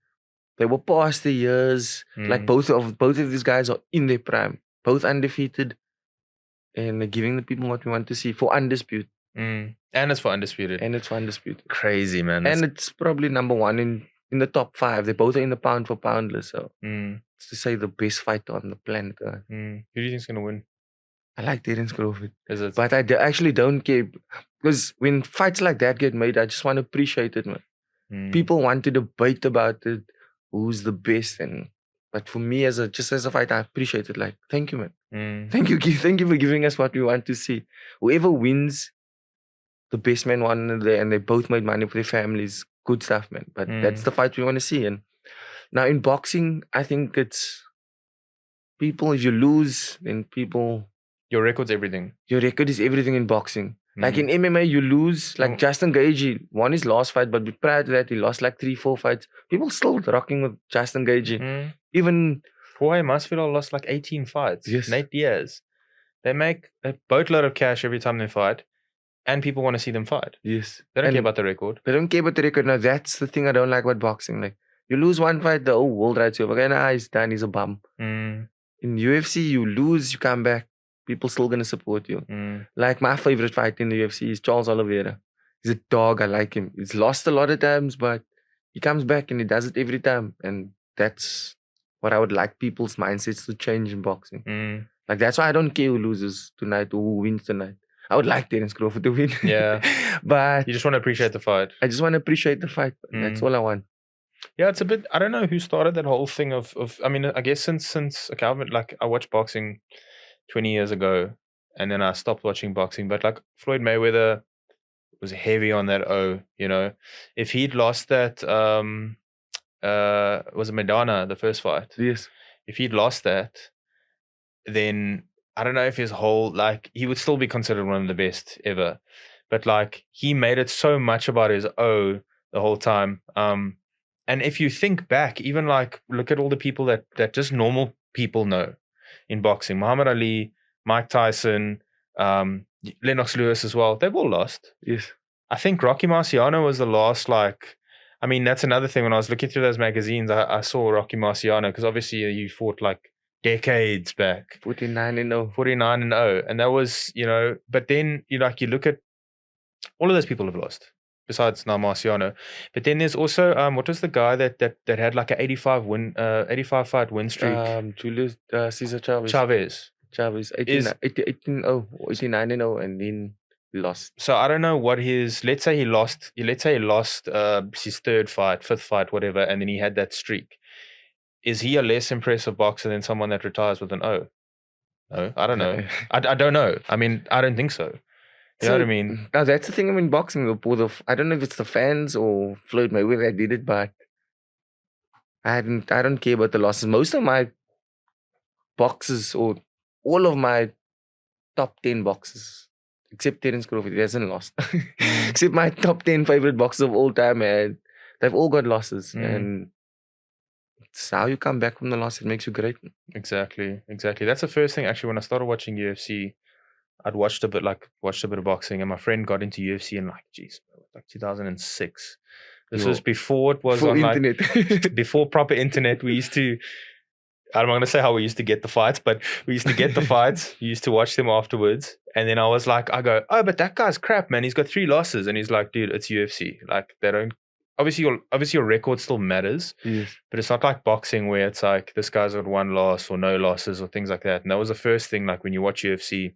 they were past the years. Like both of these guys are in their prime, both undefeated, and they're giving the people what we want to see for Undisputed. And it's for Undisputed. Crazy, man. And it's probably number one in the top 5. They both are in the pound for pound list. So it's to say the best fighter on the planet. Who do you think's gonna win? I like Terence Crawford. Is it? But I actually don't care. Because when fights like that get made, I just want to appreciate it, man. People want to debate about it, who's the best. But for me, as a fighter, I appreciate it. Like, thank you, man. Thank you for giving us what we want to see. Whoever wins, the best man won there, and they both made money for their families. Good stuff, man. But that's the fight we want to see. And now in boxing, I think it's people, if you lose, then people... Your record's everything. Your record is everything in boxing. Like in MMA, you lose. Like Justin Gaethje won his last fight, but prior to that, he lost like 3-4 fights. People still rocking with Justin Gaethje. Even Jorge Masvidal lost like 18 fights. Yes. Nate Diaz. They make a boatload of cash every time they fight, and people want to see them fight. Yes. They don't care about the record. They don't care about the record. Now, that's the thing I don't like about boxing. Like, you lose one fight, the whole world writes you. Okay, nah, he's done. He's a bum. In UFC, you lose, you come back. People still gonna support you. Like my favorite fight in the UFC is Charles Oliveira. He's a dog. I like him. He's lost a lot of times, but he comes back and he does it every time. And that's what I would like people's mindsets to change in boxing. Like that's why I don't care who loses tonight or who wins tonight. I would like Terence Crawford to win. Yeah. But you just want to appreciate the fight. I just want to appreciate the fight. That's all I want. Yeah, it's a bit, I don't know who started that whole thing of I mean, I guess since Calvin, like I watched boxing 20 years ago, and then I stopped watching boxing. But like Floyd Mayweather was heavy on that you know. If he'd lost that, was it Madonna, the first fight? Yes. If he'd lost that, then I don't know if his whole, like, he would still be considered one of the best ever. But like, he made it so much about his the whole time. And if you think back, even like, look at all the people that just normal people know in boxing. Muhammad Ali, Mike Tyson, Lennox Lewis as well. They've all lost. Yes. I think Rocky Marciano was the last, like, I mean, that's another thing. When I was looking through those magazines, I saw Rocky Marciano, because obviously you fought like decades back. 49-0. 49-0. And that was, you know, but then you look at all of those people have lost, besides now Marciano. But then there's also what was the guy that had like a 85 fight win streak? Julius Cesar Chavez. Chavez 89-0, and then he lost. So I don't know what let's say he lost his 3rd fight, 5th fight, whatever, and then he had that streak. Is he a less impressive boxer than someone that retires with an O? No, I don't know. I don't know. I mean, I don't think so. You know what I mean? Now that's the thing in boxing. I don't know if it's the fans or Floyd Mayweather that did it, but I don't care about the losses. Most of my boxes, or all of my top 10 boxes, except Terence Crawford, he hasn't lost. Except my top 10 favorite boxers of all time, man, they've all got losses. And it's how you come back from the loss. It makes you great. Exactly. That's the first thing. Actually, when I started watching UFC, I'd watched a bit of boxing, and my friend got into UFC in like 2006. This was before it was on internet. Like before proper internet. We used to, I'm not going to say how we used to get the fights, but we used to get the fights. We used to watch them afterwards. And then I go, oh, but that guy's crap, man. He's got 3 losses. And he's like, dude, it's UFC. Like, they don't, obviously your record still matters. Yes. But it's not like boxing where it's like, this guy's got 1 loss or no losses or things like that. And that was the first thing, like when you watch UFC,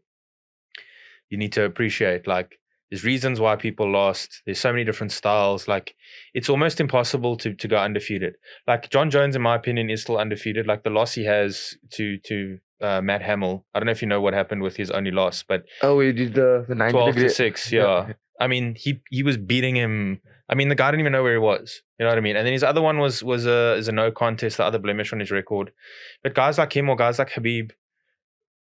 you need to appreciate, like, there's reasons why people lost. There's so many different styles. Like, it's almost impossible to go undefeated. Like, John Jones, in my opinion, is still undefeated. Like, the loss he has to Matt Hamill. I don't know if you know what happened with his only loss, but he did the 12-6. Yeah. I mean, he was beating him. I mean, the guy didn't even know where he was. You know what I mean? And then his other one was a no contest, the other blemish on his record. But guys like him or guys like Khabib,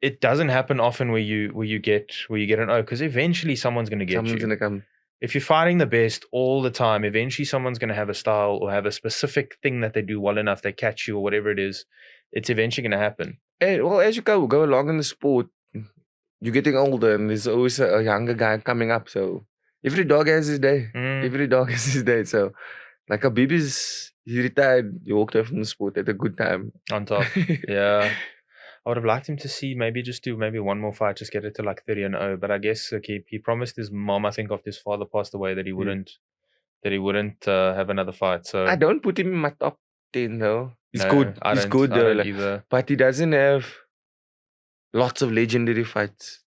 it doesn't happen often where you get an O, because eventually someone's going to get you. Someone's going to come. If you're fighting the best all the time, eventually someone's going to have a style or have a specific thing that they do well enough, they catch you or whatever it is. It's eventually going to happen. as you go along in the sport, you're getting older and there's always a younger guy coming up. So every dog has his day. Every dog has his day. So like Khabib he retired. He walked away from the sport at a good time. On top. Yeah. I would have liked him to see maybe just do maybe one more fight, just get it to like 30-0. But I guess like, he promised his mom, I think, after his father passed away, that he wouldn't have another fight. So I don't put him in my top 10 though. He's no, good. I He's don't, good I don't like, either. but he doesn't have lots of legendary fights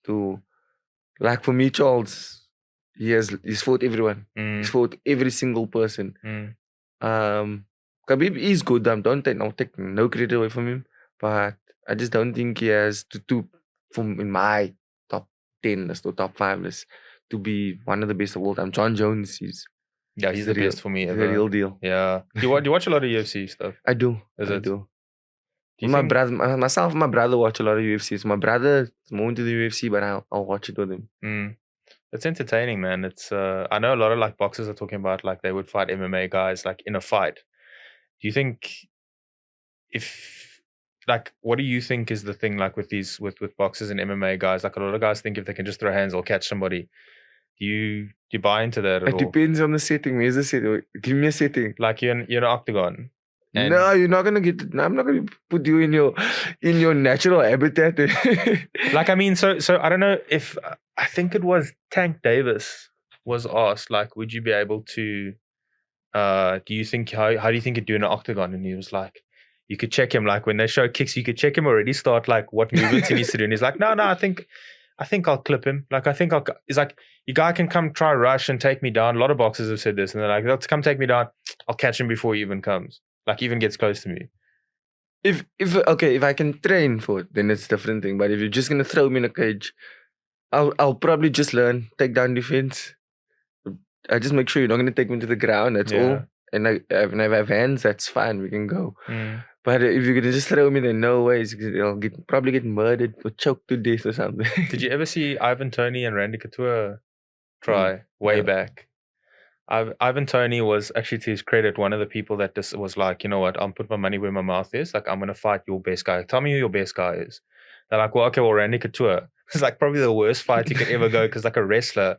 to like for me, Charles. He's fought everyone. He's fought every single person. Khabib is good. Don't take no credit away from him. But I just don't think he has to from in my top 10 list or top 5 list to be one of the best of all time. John Jones is he's the best for me he's ever. the real deal. Yeah. Do you watch a lot of UFC stuff? I do. I do. Do my brother, myself and my brother watch a lot of UFC. So my brother is more into the UFC, but I'll watch it with him. It's entertaining, man. It's I know a lot of like boxers are talking about like they would fight MMA guys like in a fight. Do you think what do you think is the thing like with these with boxers and MMA guys? Like a lot of guys think if they can just throw hands, they'll catch somebody. Do you buy into that at all? It depends on the setting. Where's the setting? Give me a setting. Like you're in an octagon. No, you're not gonna get. I'm not gonna put you in your natural habitat. Like I mean, so I don't know if I think it was Tank Davis was asked like, would you be able to? Do you think how do you think you'd do in an octagon? And he was like, you could check him like when they show kicks, you could check him already. Start like what movements he needs to do. And he's like, no, I think I'll clip him. Like he's like, you guy can come try rush and take me down. A lot of boxers have said this, and they're like, let's come take me down. I'll catch him before he even comes. Like even gets close to me. If I can train for it, then it's a different thing. But if you're just gonna throw me in a cage, I'll probably just learn takedown defense. I just make sure you're not gonna take me to the ground. That's all. And if I have hands, that's fine. We can go. But if you're gonna just throw me, then no ways. I'll probably get murdered or choked to death or something. Did you ever see Ivan Toney and Randy Couture try way back? Ivan Toney was actually, to his credit, one of the people that just was like, you know what, I'm put my money where my mouth is. Like, I'm going to fight your best guy. Tell me who your best guy is. They're like, well, Randy Couture. It's like probably the worst fight you could ever go because like a wrestler.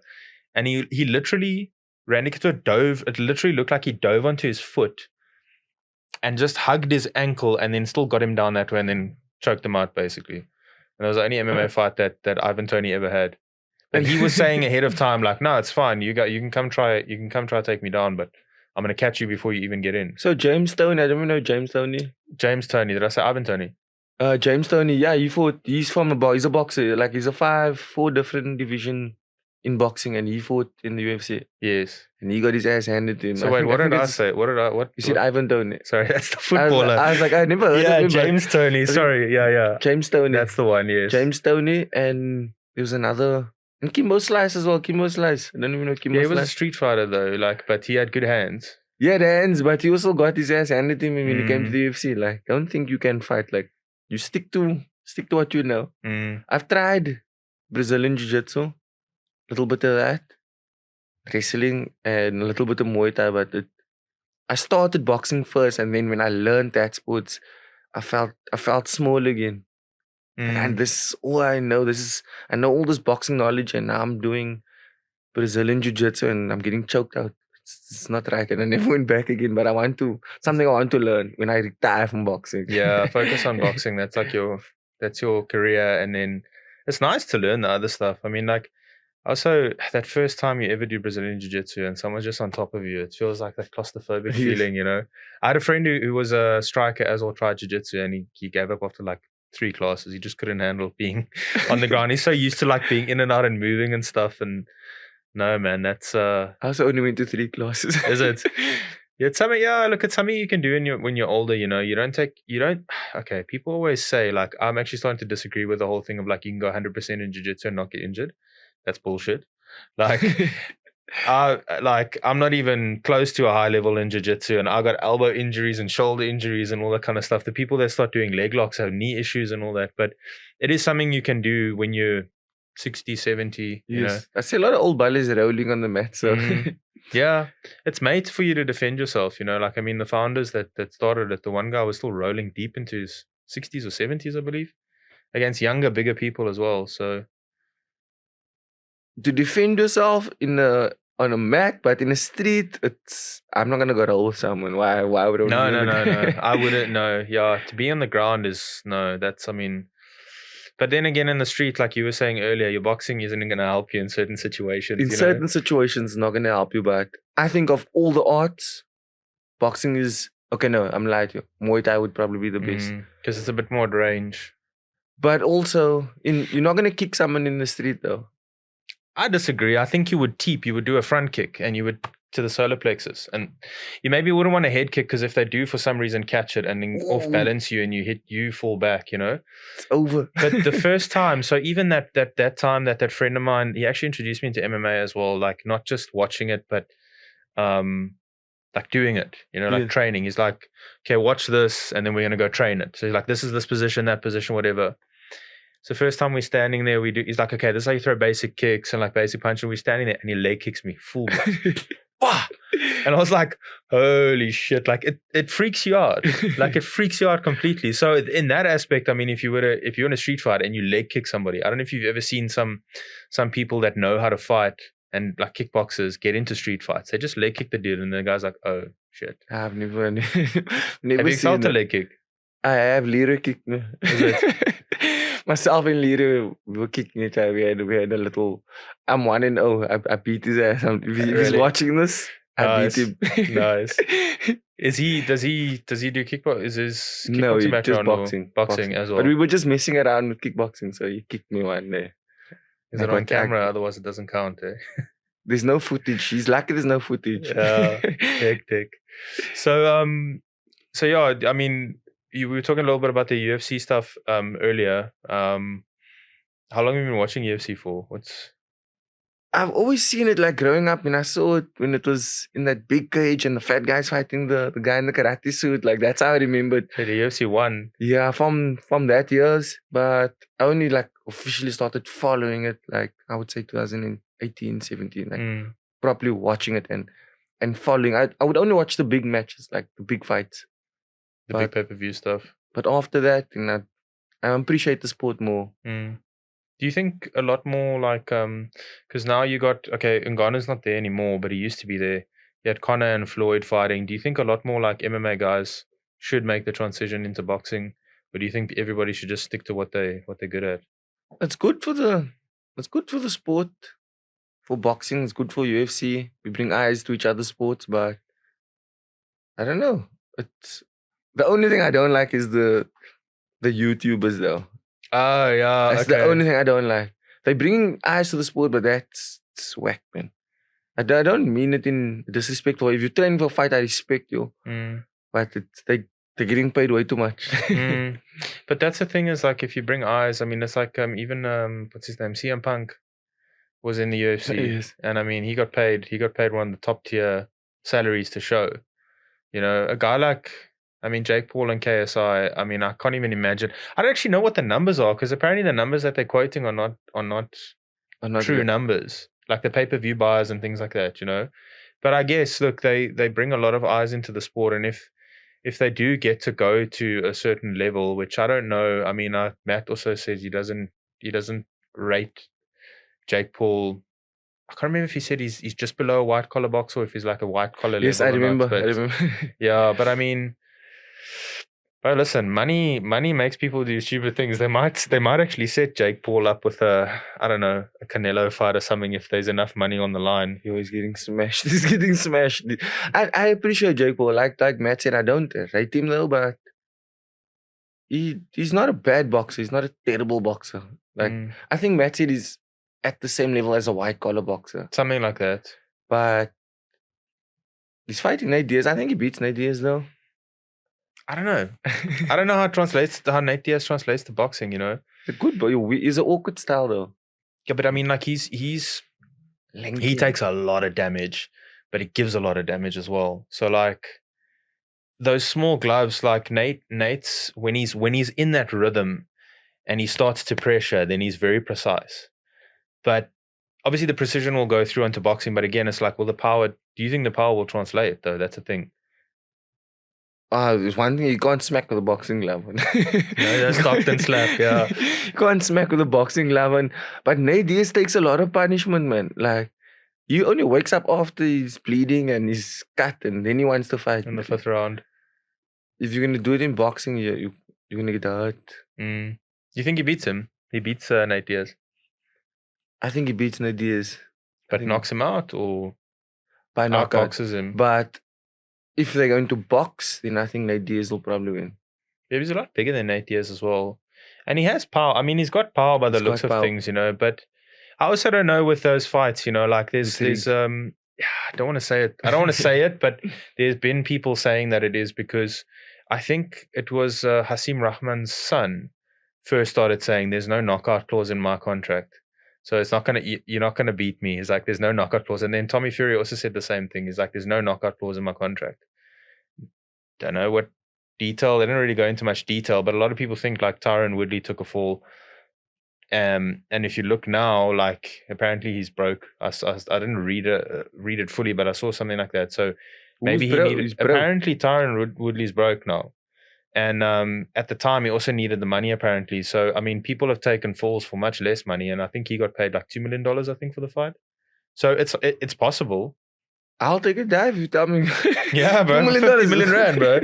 And he literally, Randy Couture dove, it literally looked like he dove onto his foot and just hugged his ankle and then still got him down that way and then choked him out basically. And that was the only MMA fight that Ivan Toney ever had. And he was saying ahead of time, like, no, it's fine. You can come try take me down, but I'm gonna catch you before you even get in. So James Toney, I don't even know James Toney. James Toney, did I say Ivan Toney? James Toney, yeah, he's a boxer. Like he's a 4 different division in boxing, and he fought in the UFC. Yes. And he got his ass handed to him. So wait, what did I say? You said Ivan Toney. Sorry, that's the footballer. I was like, I never heard of him. James Toney. Sorry, yeah. James Toney. That's the one, yes. James Toney, and there was another. And Kimbo Slice as well. Kimbo Slice. I don't even know Kimbo Slice. He was a street fighter though, like, but he had good hands. He had hands, but he also got his ass handed to him when he came to the UFC. Like, I don't think you can fight. Like, you stick to what you know. I've tried Brazilian Jiu-Jitsu, a little bit of that, wrestling, and a little bit of Muay Thai. But I started boxing first, and then when I learned that sports, I felt small again. And this is all I know. I know all this boxing knowledge, and now I'm doing Brazilian Jiu-Jitsu, and I'm getting choked out. It's not right, and I never went back again. But I want to learn when I retire from boxing. Yeah, focus on boxing. That's like that's your career, and then it's nice to learn the other stuff. I mean, like also that first time you ever do Brazilian Jiu-Jitsu and someone's just on top of you, it feels like that claustrophobic feeling, you know. I had a friend who was a striker as well, tried Jiu-Jitsu, and he gave up after like 3 classes. He just couldn't handle being on the ground. He's so used to like being in and out and moving and stuff. And no, man, that's I also only went to 3 classes. Is it? Yeah, it's something. Yeah, look, it's something you can do when you're older. You know, you don't. Okay, people always say like, I'm actually starting to disagree with the whole thing of like you can go 100% in jiu-jitsu and not get injured. That's bullshit. Like, I'm not even close to a high level in jiu-jitsu, and I got elbow injuries and shoulder injuries and all that kind of stuff. The people that start doing leg locks have knee issues and all that, but it is something you can do when you're 60, 70. Yes. You know? I see a lot of old ballers rolling on the mat. So yeah, it's made for you to defend yourself. You know, like I mean, the founders that started it, the one guy was still rolling deep into his 60s or 70s, I believe, against younger, bigger people as well. So to defend yourself on a mat, but in a street, I'm not gonna go roll someone. Why would I? No. I wouldn't. No, yeah. To be on the ground is no. That's, I mean. But then again, in the street, like you were saying earlier, your boxing isn't going to help you in certain situations. In certain situations, not gonna help you. But I think of all the arts, boxing is okay. No, I'm lying to you. Muay Thai would probably be the best because it's a bit more range. But also, you're not gonna kick someone in the street though. I disagree. I think you would teep. You would do a front kick, and you would to the solar plexus, and you maybe wouldn't want a head kick because if they do for some reason catch it and then off balance you and you fall back, it's over. But the first time, so even that time that friend of mine, he actually introduced me into MMA as well, like not just watching it, but like doing it, like training. He's like, okay, watch this, and then we're gonna go train it. So he's like, this is this position, that position, whatever. So first time we're standing there, he's like, okay, this is how you throw basic kicks and like basic punch. And we're standing there and he leg kicks me full. And I was like, holy shit. Like it freaks you out. Like it freaks you out completely. So in that aspect, I mean, if you're in a street fight and you leg kick somebody, I don't know if you've ever seen some people that know how to fight and like kickboxers get into street fights. They just leg kick the dude and the guy's like, oh shit. I've never Have you felt a leg kick? I have Lira kicked me. Is it? Myself and Lira, we were kicking each other. We had a little. I'm 1-0. I beat his ass. If he's watching this, I beat him. Nice. Does he do kickboxing? Is his kickboxing no, background just boxing as well? But we were just messing around with kickboxing, so he kicked me one day. Is it on camera? Otherwise, it doesn't count. Eh? There's no footage. He's lucky there's no footage. Yeah, hectic. So yeah, I mean. We were talking a little bit about the UFC stuff earlier. How long have you been watching UFC for? I've always seen it like growing up, and I saw it when it was in that big cage and the fat guy's fighting the guy in the karate suit. Like that's how I remember it. The UFC 1. Yeah, from that years. But I only like officially started following it like I would say 2018, 17. Like properly watching it and following. I would only watch the big matches, like the big fights. Big pay-per-view stuff. But after that, I appreciate the sport more. Do you think a lot more like, because now you got, Ngannou's not there anymore, but he used to be there. You had Conor and Floyd fighting. Do you think a lot more like MMA guys should make the transition into boxing? Or do you think everybody should just stick to what they're good at? It's good for the sport. For boxing, it's good for UFC. We bring eyes to each other's sports, but I don't know. The only thing I don't like is the YouTubers though. Oh yeah, that's the only thing I don't like. They bring eyes to the sport, but that's whack, man. I don't mean it in disrespectful. If you train for a fight, I respect you. But they're getting paid way too much. But that's the thing is like if you bring eyes, I mean it's like even what's his name, CM Punk was in the UFC, yes. And I mean he got paid one of the top tier salaries to show. A guy like. I mean, Jake Paul and KSI, I mean, I can't even imagine. I don't actually know what the numbers are because apparently the numbers that they're quoting are not true numbers, like the pay-per-view buyers and things like that, But I guess, look, they bring a lot of eyes into the sport. And if they do get to go to a certain level, which I don't know, I mean, Matt also says he doesn't rate Jake Paul. I can't remember if he said he's just below a white-collar boxer or if he's like a white-collar level. Yes, I remember. Yeah, but I mean... But listen, money makes people do stupid things. They might actually set Jake Paul up with a Canelo fight or something if there's enough money on the line. He's getting smashed. He's getting smashed. I appreciate Jake Paul. Like Matt said, I don't rate him though, but he's not a bad boxer. He's not a terrible boxer. Like I think Matt said he's at the same level as a white collar boxer. Something like that. But he's fighting Nate Diaz. I think he beats Nate Diaz though. I don't know. I don't know how Nate Diaz translates to boxing, The good boy. He's an awkward style though. Yeah, but I mean, like he takes a lot of damage, but he gives a lot of damage as well. So like those small gloves, like Nate's when he's in that rhythm and he starts to pressure, then he's very precise. But obviously the precision will go through onto boxing. But again, it's like, well, the power. Do you think the power will translate though? That's the thing. There's one thing you can't smack with a boxing glove. that's Stockton slap, yeah. You can't smack with a boxing glove. But Nate Diaz takes a lot of punishment, man. Like, he only wakes up after he's bleeding and he's cut, and then he wants to fight. In the 5th round. If you're gonna do it in boxing, you're gonna get hurt. Do you think he beats him? He beats Nate Diaz. I think he beats Nate Diaz. But knocks him out or by knockout. Outboxes him. But if they're going to box, then I think Nate Diaz will probably win. Yeah, he's a lot bigger than Nate Diaz as well. And he has power. I mean, he's got power by the looks of things, you know. But I also don't know with those fights, you know, like there's I don't want to say it. I don't want to say it, but there's been people saying that it is because I think it was Hasim Rahman's son first started saying there's no knockout clause in my contract. So it's not you're not gonna beat me. He's like, there's no knockout clause. And then Tommy Fury also said the same thing. He's like, there's no knockout clause in my contract. Don't know what detail. They didn't really go into much detail, but a lot of people think like Tyron Woodley took a fall. And if you look now, like apparently he's broke. I didn't read it fully, but I saw something like that. So maybe apparently Tyron Woodley's broke now. And at the time, he also needed the money, apparently. So, I mean, people have taken falls for much less money. And I think he got paid like $2 million, I think, for the fight. So, it's possible. I'll take a dive if you tell me. Yeah, bro. $2 million. 50 million rand, bro.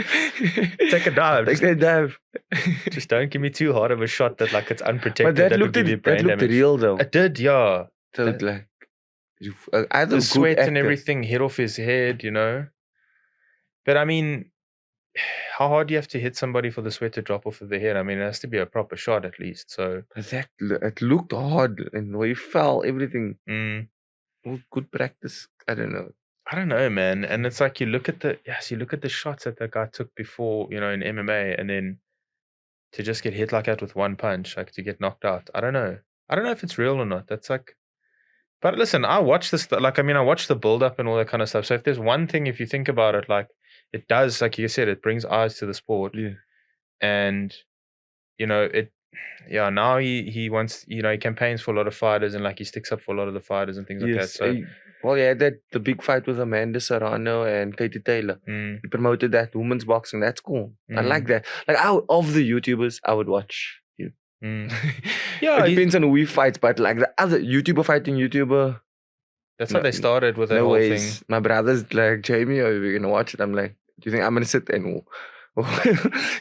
Take a dive. Take a dive. Just don't give me too hard of a shot that like it's unprotected. But that looked real, though. It did, yeah. So, like, the sweat and everything hit off his head, you know. But, I mean, how hard do you have to hit somebody for the sweat to drop off of their head? I mean, it has to be a proper shot at least. So it looked hard, and where he fell, everything. Good practice. I don't know, man. And it's like you look at the shots that the guy took before, you know, in MMA, and then to just get hit like that with one punch, like to get knocked out. I don't know if it's real or not. That's like. But listen, I watch this. Like, I mean, I watch the build up and all that kind of stuff. So if there's one thing, if you think about it, like. It does, like you said, it brings eyes to the sport. Yeah. And, you know, now he wants, you know, he campaigns for a lot of fighters and like he sticks up for a lot of the fighters and things like that. So, he had the big fight with Amanda Serrano and Katie Taylor. He promoted that women's boxing. That's cool. I like that. Like, of the YouTubers, I would watch you. Yeah. It depends on who he fights, but like the other YouTuber fighting YouTuber. That's how they started with that whole thing. My brother's like, Jamie, are we going to watch it? I'm like, do you think I'm going to sit and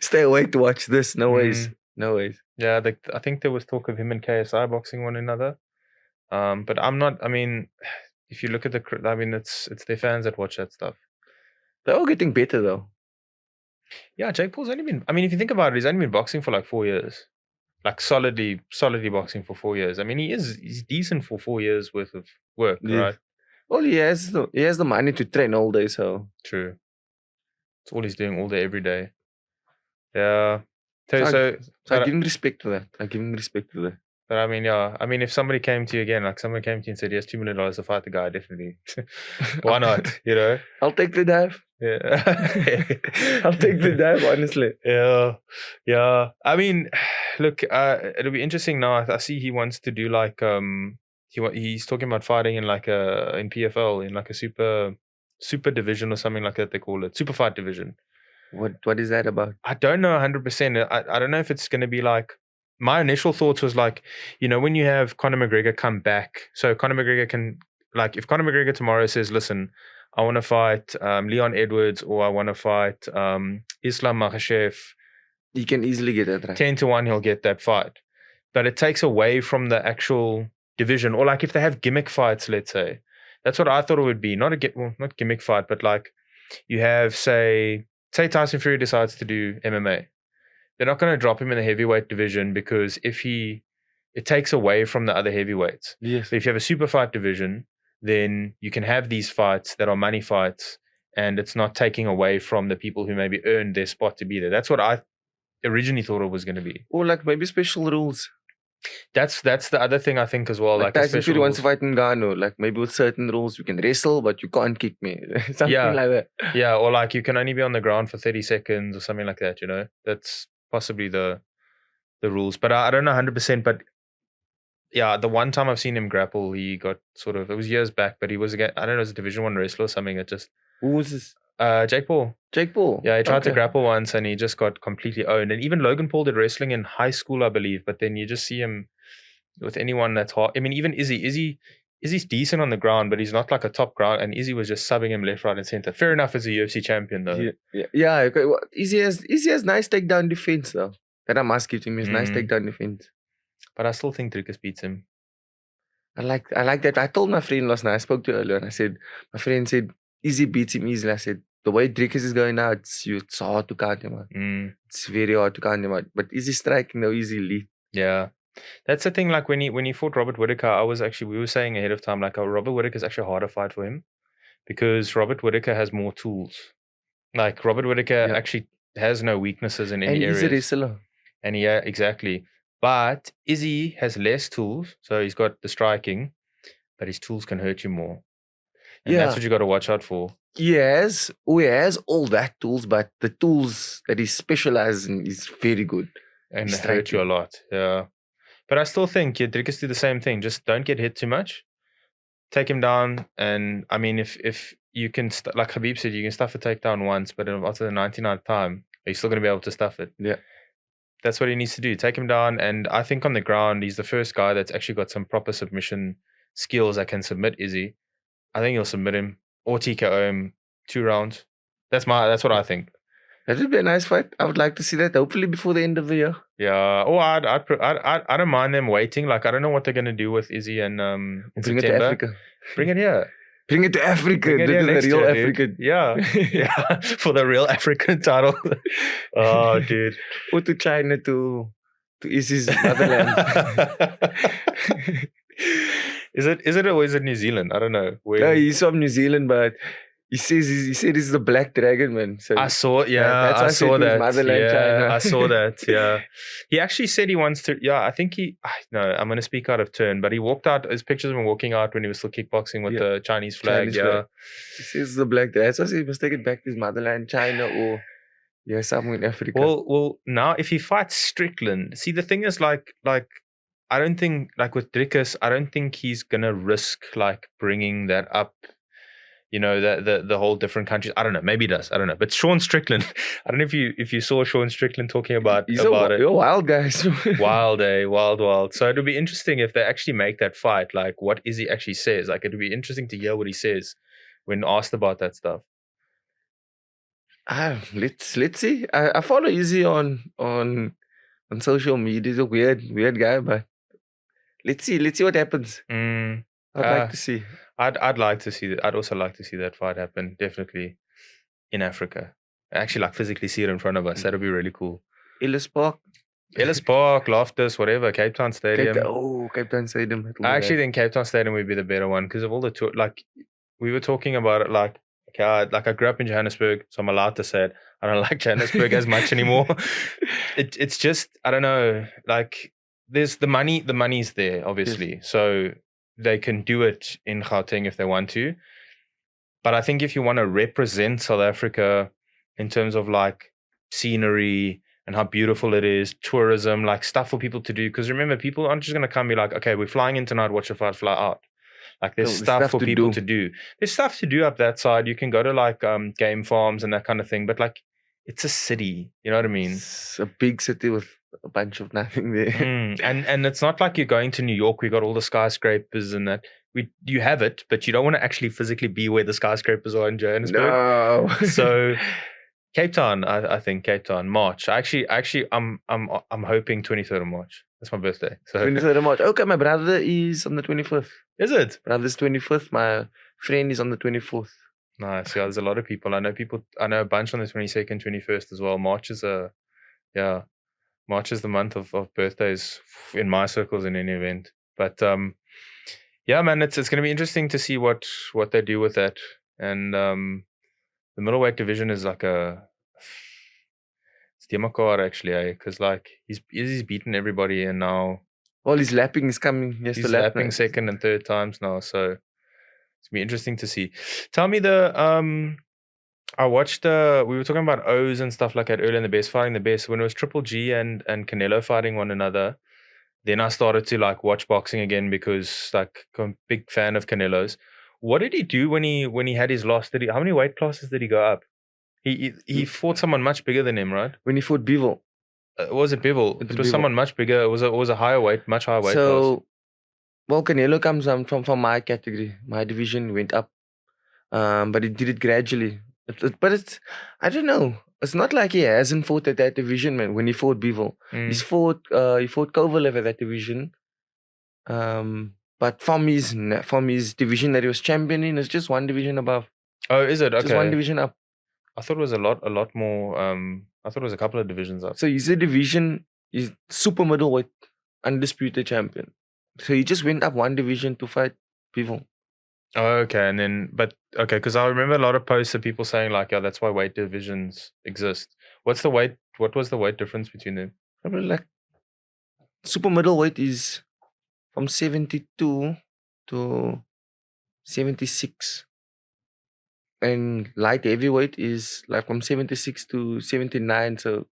stay awake to watch this? No ways. No ways. Yeah, I think there was talk of him and KSI boxing one another. But I'm not, I mean, if you look at it's their fans that watch that stuff. They're all getting better though. Yeah, Jake Paul's only been, I mean, if you think about it, he's only been boxing for like 4 years. Like solidly boxing for 4 years. I mean, he's decent for 4 years worth of work, right? Well, he has the money to train all day, so true. It's all he's doing all day, every day. Yeah. So I give him respect for that. But I mean, yeah. I mean, if somebody came to you again, like someone came to you and said, "He has $2 million to fight the guy," definitely. Why not? You know. I'll take the dive. Yeah. I'll take the dive, honestly. Yeah. I mean, look, it'll be interesting now. I see he wants to do like he's talking about fighting in like in PFL in like a super division or something like that they call it, super fight division. What is that about? I don't know 100%. I don't know if it's going to be like. My initial thoughts was like, you know, when you have Conor McGregor come back, so Conor McGregor can, like, if Conor McGregor tomorrow says, listen, I want to fight Leon Edwards or I want to fight Islam Makhachev. He can easily get that right. 10-1, he'll get that fight. But it takes away from the actual division. Or like if they have gimmick fights, let's say. That's what I thought it would be. Not gimmick fight, but like you have, say Tyson Fury decides to do MMA. They're not going to drop him in the heavyweight division because it takes away from the other heavyweights. Yes. So if you have a super fight division, then you can have these fights that are money fights and it's not taking away from the people who maybe earned their spot to be there. That's what I originally thought it was going to be. Or like maybe special rules. That's the other thing I think as well. Like Tyson Fury wants to fight in Ngannou. Like maybe with certain rules, you can wrestle, but you can't kick me. Something like that. Yeah, or like you can only be on the ground for 30 seconds or something like that, you know? That's possibly the rules. But I don't know 100%. But yeah, the one time I've seen him grapple, he got it was years back, but he was, I don't know, it was a Division 1 wrestler or something. It just... Who was this? Jake Paul. Jake Paul. Yeah, he tried to grapple once and he just got completely owned. And even Logan Paul did wrestling in high school, I believe. But then you just see him with anyone that's hard. I mean, even Izzy's decent on the ground, but he's not like a top ground. And Izzy was just subbing him left, right, and center. Fair enough as a UFC champion, though. Yeah. Okay. Well, Izzy has nice takedown defense, though. That I must give him. His nice takedown defense. But I still think Dricus beats him. I like that. I told my friend last night, I spoke to her earlier, and I said, my friend said, Izzy beats him easily. I said, the way Dricus is going now, it's hard to count him out. It's very hard to count him out. But Izzy striking, though, Izzy lead. Yeah. That's the thing, like when he fought Robert Whittaker, we were saying ahead of time, like Robert Whittaker is actually a harder fight for him because Robert Whittaker has more tools. Like Robert Whittaker actually has no weaknesses in any areas. And he's a wrestler. And yeah, exactly. But Izzy has less tools, so he's got the striking, but his tools can hurt you more. And that's what you got to watch out for. He has all that tools, but the tools that he specializes in is very good. And hurt you a lot, yeah. But I still think Dricus do the same thing. Just don't get hit too much. Take him down, and I mean, if you can, like Khabib said, you can stuff a takedown once, but after the 99th time, are you still going to be able to stuff it? Yeah. That's what he needs to do. Take him down. And I think on the ground, he's the first guy that's actually got some proper submission skills that can submit Izzy. I think he'll submit him or TKO him 2 rounds. That's what I think. That would be a nice fight. I would like to see that. Hopefully before the end of the year. Yeah. Oh, I don't mind them waiting. Like I don't know what they're gonna do with Izzy and in Bring September. it to Africa. Bring it here. Bring it to Africa. This is the real African. Yeah. Yeah. For the real African title. Oh, dude. Or to China to Izzy's motherland. Is it or is it New Zealand? I don't know. No, he's from New Zealand, but he said he's the Black Dragon, man. So I saw, I saw that. Motherland, China. I saw that. Yeah, he actually said he wants to. Yeah, I think I'm going to speak out of turn, but he walked out. His pictures of him walking out when he was still kickboxing with the Chinese flag. Flag. He says the Black Dragon. So he must take it back to his motherland, China, or somewhere in Africa. Well, now if he fights Strickland, see the thing is like I don't think like with Dricus, I don't think he's gonna risk like bringing that up. You know, the whole different countries. I don't know. Maybe he does. I don't know. But Sean Strickland, I don't know if you saw Sean Strickland talking about it. You're a wild guy. Wild. So it'll be interesting if they actually make that fight. Like, what Izzy actually says. Like, it'll be interesting to hear what he says when asked about that stuff. Let's see. I follow Izzy on social media. He's a weird guy, but let's see what happens. I'd like to see. I'd like to see that. I'd also like to see that fight happen. Definitely in Africa. Actually, like physically see it in front of us. That'd be really cool. Ellis Park, Loftus, whatever. Cape Town Stadium. Cape Town Stadium. I actually think Cape Town Stadium would be the better one because of all the tour. Like we were talking about it. Like I grew up in Johannesburg, so I'm allowed to say it. I don't like Johannesburg as much anymore. It's just I don't know. Like there's the money. The money's there, obviously. Yes. So they can do it in Gauteng if they want to. But I think if you want to represent South Africa in terms of like scenery and how beautiful it is, tourism, like stuff for people to do. Because remember, people aren't just going to come and be like, okay, we're flying in tonight, watch the fight, fly out. Like there's stuff for people to do. There's stuff to do up that side. You can go to like game farms and that kind of thing. But like it's a city, you know what I mean? It's a big city with a bunch of nothing there. And it's not like you're going to New York. We got all the skyscrapers and that. You have it, but you don't want to actually physically be where the skyscrapers are in Johannesburg. No. So Cape Town, I think Cape Town, March. Actually, I'm hoping 23rd of March. That's my birthday. So 23rd of March. Okay, my brother is on the 25th. Is it? Brother's 25th. My friend is on the 24th. Nice. Yeah, there's a lot of people. I know a bunch on the 22nd, 21st as well. March is the month of birthdays in my circles in any event. But yeah, man, it's going to be interesting to see what they do with that. And the middleweight division is like it's Demakar actually, because like he's beaten everybody and now all his lapping is coming. He's lapping second and third times now, so it's gonna be interesting to see. Tell me I watched we were talking about O's and stuff like that earlier in the best fighting the best when it was Triple G and Canelo fighting one another. Then I started to like watch boxing again because like I'm a big fan of Canelo's. What did he do when he had his loss? How many weight classes did he go up? He fought someone much bigger than him, right? When he fought Bivol. Was it Bivol? It was someone much bigger. It was a higher weight, much higher weight class. Well, Canelo comes from my category. My division went up, but he did it gradually. But it's, I don't know. It's not like he hasn't fought at that division, man. When he fought Bivol, he fought Kovalev at that division. But from his division that he was champion in, it's just one division above. Oh, is it? Okay. Just one division up. I thought it was a lot more. I thought it was a couple of divisions up. So he's a division. He's super middleweight, undisputed champion. So he just went up one division to fight Bivol. Oh, okay. And then, because I remember a lot of posts of people saying like, yeah, that's why weight divisions exist. What was the weight difference between them? Probably like super middleweight is from 72 to 76. And light heavyweight is like from 76 to 79. So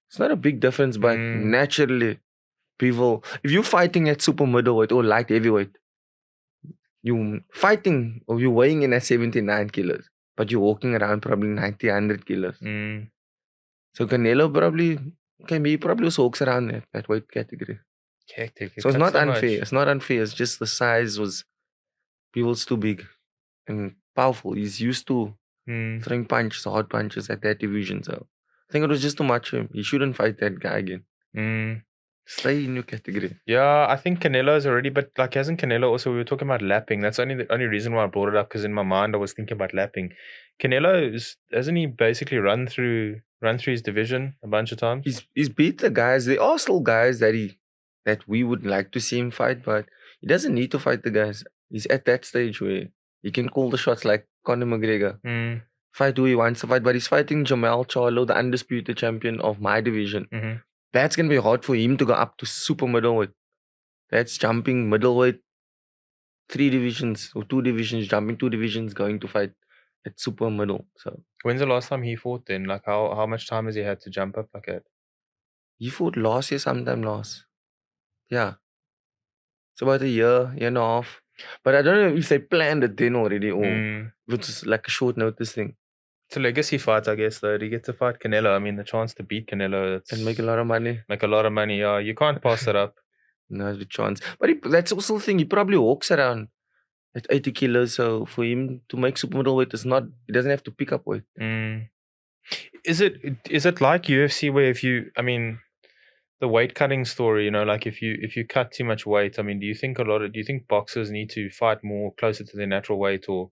it's not a big difference, but naturally, Bivol, if you're fighting at super middleweight or light heavyweight, you fighting or you're weighing in at 79 kilos, but you're walking around probably 90, 100 kilos. So Canelo probably also walks around that weight category. Hectic. So it's not unfair. It's not unfair. It's just the size was Bivol's too big and powerful. He's used to throwing punches, hard punches at that division. So I think it was just too much for him. He shouldn't fight that guy again. Stay in your category. Yeah, I think Canelo is already, but like hasn't Canelo also, we were talking about lapping. That's the only reason why I brought it up, because in my mind I was thinking about lapping. Canelo hasn't he basically run through his division a bunch of times? He's beat the guys. There are still guys that we would like to see him fight, but he doesn't need to fight the guys. He's at that stage where he can call the shots like Conor McGregor. Fight who he wants to fight, but he's fighting Jamel Charlo, the undisputed champion of my division. That's going to be hard for him to go up to super middleweight. That's jumping middleweight 3 divisions or 2 divisions, jumping 2 divisions, going to fight at super middle. So when's the last time he fought then? Like how much time has he had to jump up like that? He fought last year, sometime last. Yeah. It's about a year and a half. But I don't know if they planned it then already or if it's like a short notice thing. It's a legacy fight, I guess, though. You get to fight Canelo. I mean, the chance to beat Canelo. And make a lot of money. Yeah. You can't pass it up. No, the chance. But that's also the thing. He probably walks around at 80 kilos. So for him to make super middleweight, he doesn't have to pick up weight. Is it like UFC where the weight cutting story, like if you cut too much weight, do you think boxers need to fight more closer to their natural weight, or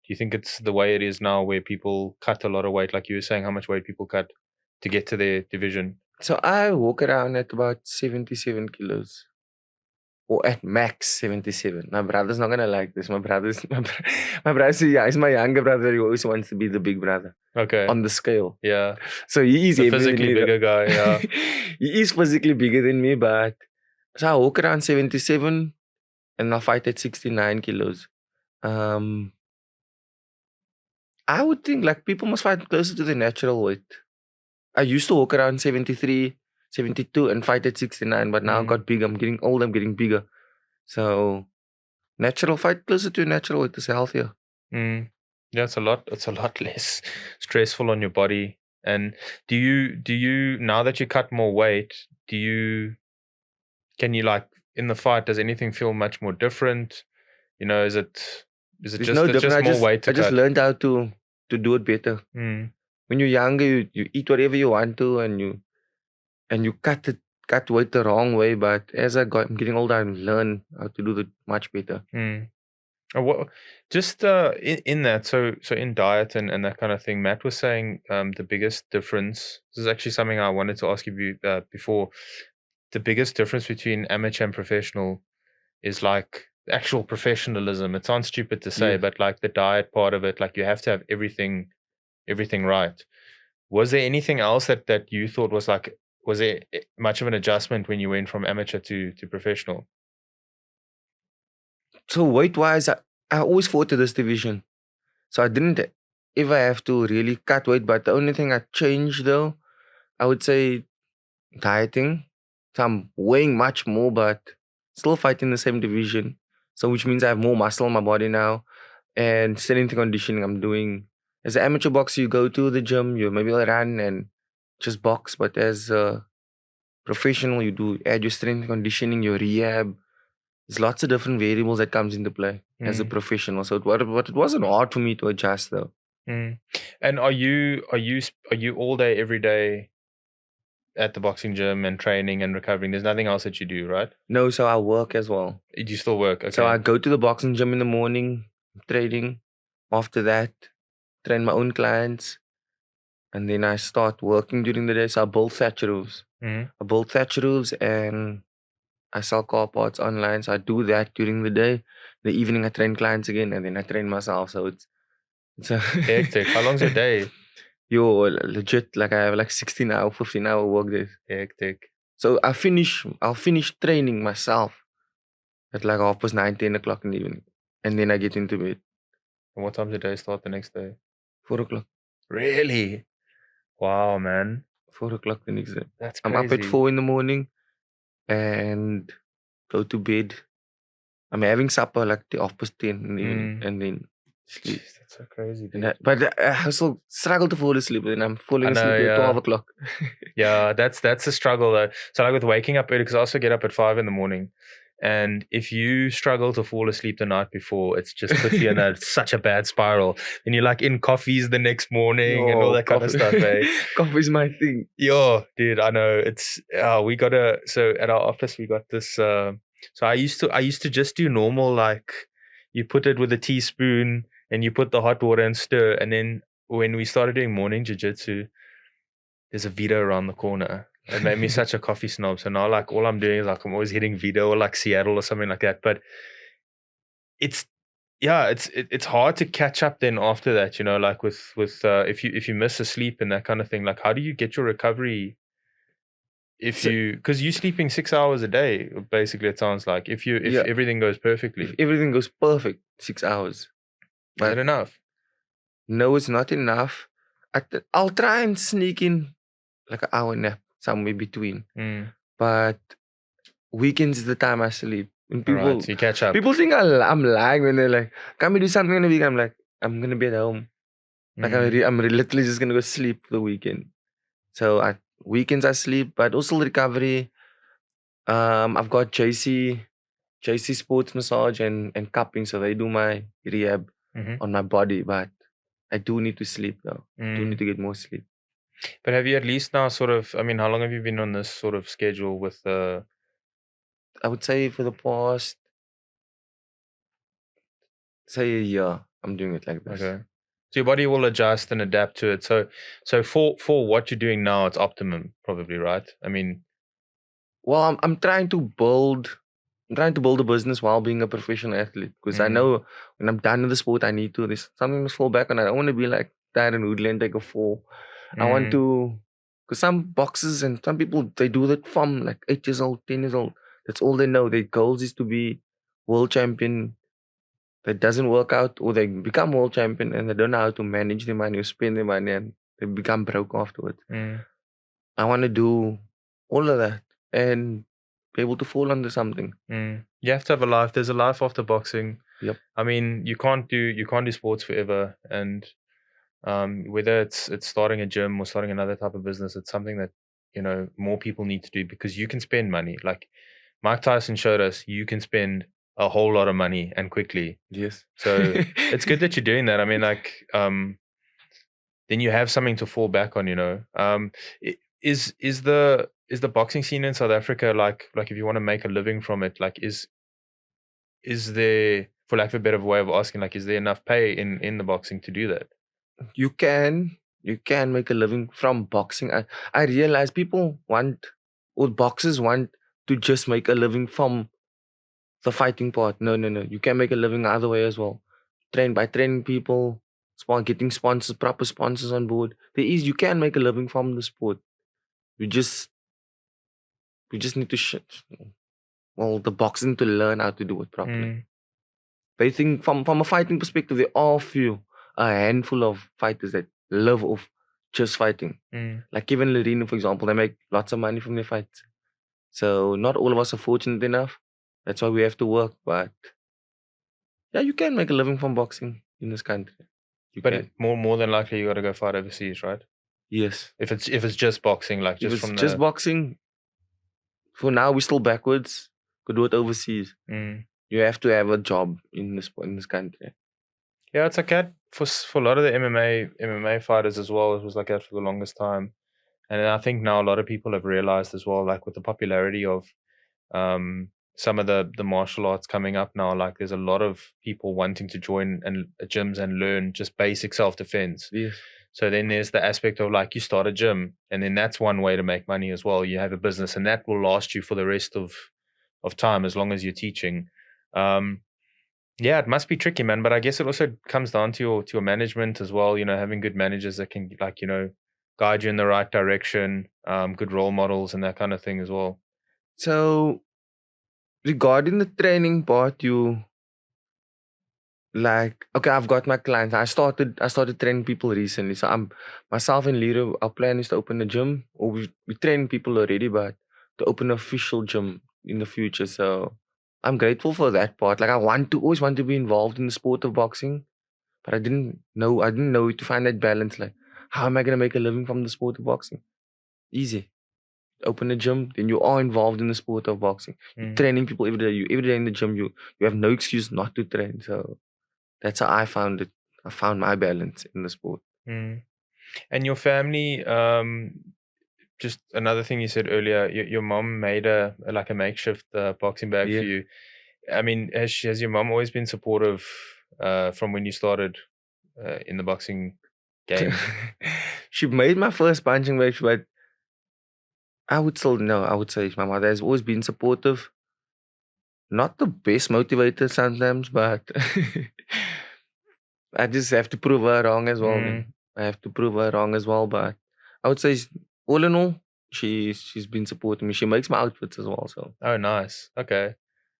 do you think it's the way it is now where people cut a lot of weight, like you were saying, how much weight people cut to get to their division? So I walk around at about 77 kilos. Or at max 77. My brother's not going to like this. My brother, he's my younger brother. He always wants to be the big brother. Okay. On the scale. Yeah. So he is a physically bigger guy, yeah. He is physically bigger than me, but so I walk around 77 and I fight at 69 kilos. I would think like people must fight closer to their natural weight. I used to walk around 73, 72 and fight at 69, but now I got big. I'm getting old, I'm getting bigger. So natural fight closer to natural weight is healthier. Yeah, it's a lot less stressful on your body. And do you now that you cut more weight, can you like in the fight, does anything feel much more different? Is it There's just, no it's different. just more weight to I just cut? learned how to do it better. When you're younger, you eat whatever you want to and you cut weight the wrong way. But as I'm getting older, I learn how to do it much better. Just in that, so in diet and that kind of thing, Matt was saying the biggest difference, this is actually something I wanted to ask you before, the biggest difference between amateur and professional is like actual professionalism. It sounds stupid to say, but like the diet part of it, like you have to have everything right. Was there anything else that you thought was there much of an adjustment when you went from amateur to professional? So weight-wise, I always fought to this division. So I didn't ever have to really cut weight. But the only thing I changed though, I would say dieting. So I'm weighing much more, but still fighting the same division. So which means I have more muscle in my body now. And strength conditioning I'm doing As an amateur boxer, you go to the gym, you maybe run and just box. But as a professional, you do add your strength conditioning, your rehab. There's lots of different variables that comes into play as a professional. So it wasn't hard for me to adjust though. And are you all day, every day at the boxing gym and training and recovering? There's nothing else that you do, right? No, so I work as well. You still work? Okay. So I go to the boxing gym in the morning, training. After that, train my own clients. And then I start working during the day. So I build thatch roofs. I build thatch roofs and I sell car parts online. So I do that during the day. The evening I train clients again and then I train myself. So it's a hectic. How long's your day? Yo, legit, like I have like 16-hour, 15-hour work days. Hectic. So I'll finish training myself at like 9:30, 10 o'clock in the evening. And then I get into bed. And what time does the day start the next day? 4 o'clock. Really? Wow, man. 4 o'clock the next day. That's I'm crazy. up at 4 in the morning and go to bed. I'm having supper like the 10 in the evening and then sleep. Jeez, that's so crazy. But I still struggle to fall asleep and I'm falling asleep at 12 o'clock. Yeah, that's a struggle though. So like with waking up early, because I also get up at 5 in the morning. And if you struggle to fall asleep the night before, it's just puts you in such a bad spiral. And you're like in coffees the next morning and all that kind of stuff, eh? Coffee's my thing. Yo, dude, I know. It's so at our office we got this so I used to just do normal, like you put it with a teaspoon and you put the hot water and stir, and then when we started doing morning jiu-jitsu, there's a Vito around the corner. It made me such a coffee snob. So now like all I'm doing is like I'm always hitting Vito or like Seattle or something like that. But it's hard to catch up then after that, you know, like with if you miss a sleep and that kind of thing. Like how do you get your recovery because you're sleeping 6 hours a day, basically it sounds like, if everything goes perfectly. If everything goes perfect, 6 hours. Is it enough? No, it's not enough. I'll try and sneak in like an hour nap somewhere between. But weekends is the time I sleep. And people, so you catch up. People think I'm lying when they're like, "Can we do something in the week?" I'm like, I'm gonna be at home. Like I'm literally just gonna go sleep for the weekend. So weekends I sleep, but also recovery. I've got JC Sports Massage and cupping, so they do my rehab on my body. But I do need to sleep though. I do need to get more sleep. But have you at least now sort of, I mean, how long have you been on this sort of schedule with I would say for the past, say a year, I'm doing it like this. Okay. So your body will adjust and adapt to it. So for what you're doing now, it's optimum, probably, right? I mean, well, I'm trying to build a business while being a professional athlete, because I know when I'm done with the sport, I need to. There's something to fall back on. I don't want to be like Tyron Woodley and take a fall. I want to, because some boxers and some people, they do that from like 8 years old, 10 years old. That's all they know. Their goals is to be world champion. That doesn't work out, or they become world champion and they don't know how to manage their money or spend their money, and they become broke afterwards. I want to do all of that and be able to fall under something. You have to have a life. There's a life after boxing. Yep. I mean, you can't do sports forever, and whether it's starting a gym or starting another type of business, it's something that, you know, more people need to do, because you can spend money. Like Mike Tyson showed us, you can spend a whole lot of money and quickly. Yes. So it's good that you're doing that. I mean, like, then you have something to fall back on, you know. Is the boxing scene in South Africa, like if you want to make a living from it, like is there, for lack of a better way of asking, like, is there enough pay in the boxing to do that? You can make a living from boxing. I realize boxers want to just make a living from the fighting part. No. You can make a living either way as well. Training people, getting sponsors, proper sponsors on board. You can make a living from the sport. We just need to the boxing to learn how to do it properly. They think from a fighting perspective, there are a handful of fighters that live off just fighting. Like Kevin Lerino, for example, they make lots of money from their fights. So not all of us are fortunate enough. That's why we have to work. But yeah, you can make a living from boxing in this country. can. more than likely you got to go fight overseas, right? Yes. If it's just boxing, like If just it's from just boxing, for now we're still backwards. Could do it overseas. You have to have a job in this country. Yeah, it's like that for a lot of the MMA fighters as well. It was like that for the longest time, and I think now a lot of people have realized as well, like with the popularity of some of the martial arts coming up now, like there's a lot of people wanting to join and gyms and learn just basic self-defense. Yes. So then there's the aspect of like you start a gym, and then that's one way to make money as well. You have a business, and that will last you for the rest of time as long as you're teaching. Yeah, it must be tricky, man. But I guess it also comes down to your management as well. You know, having good managers that can like guide you in the right direction, good role models and that kind of thing as well. So regarding the training part, you like okay, I've got my clients. I started training people recently. So I'm myself and Liro, our plan is to open a gym, or we train people already, but to open an official gym in the future. So I'm grateful for that part. Like I always want to be involved in the sport of boxing, but I didn't know to find that balance. Like, how am I gonna make a living from the sport of boxing? Easy. Open a gym, then you are involved in the sport of boxing. You're training people every day. You every day in the gym, you have no excuse not to train. So that's how I found it. I found my balance in the sport. And your family, just another thing you said earlier, your mom made a makeshift boxing bag for you. I mean, has your mom always been supportive from when you started in the boxing game? She made my first punching bag, but I would say my mother has always been supportive. Not the best motivator sometimes, but I just have to prove her wrong as well. I have to prove her wrong as well, but I would say all in all, she's been supporting me. She makes my outfits as well. So nice. Okay.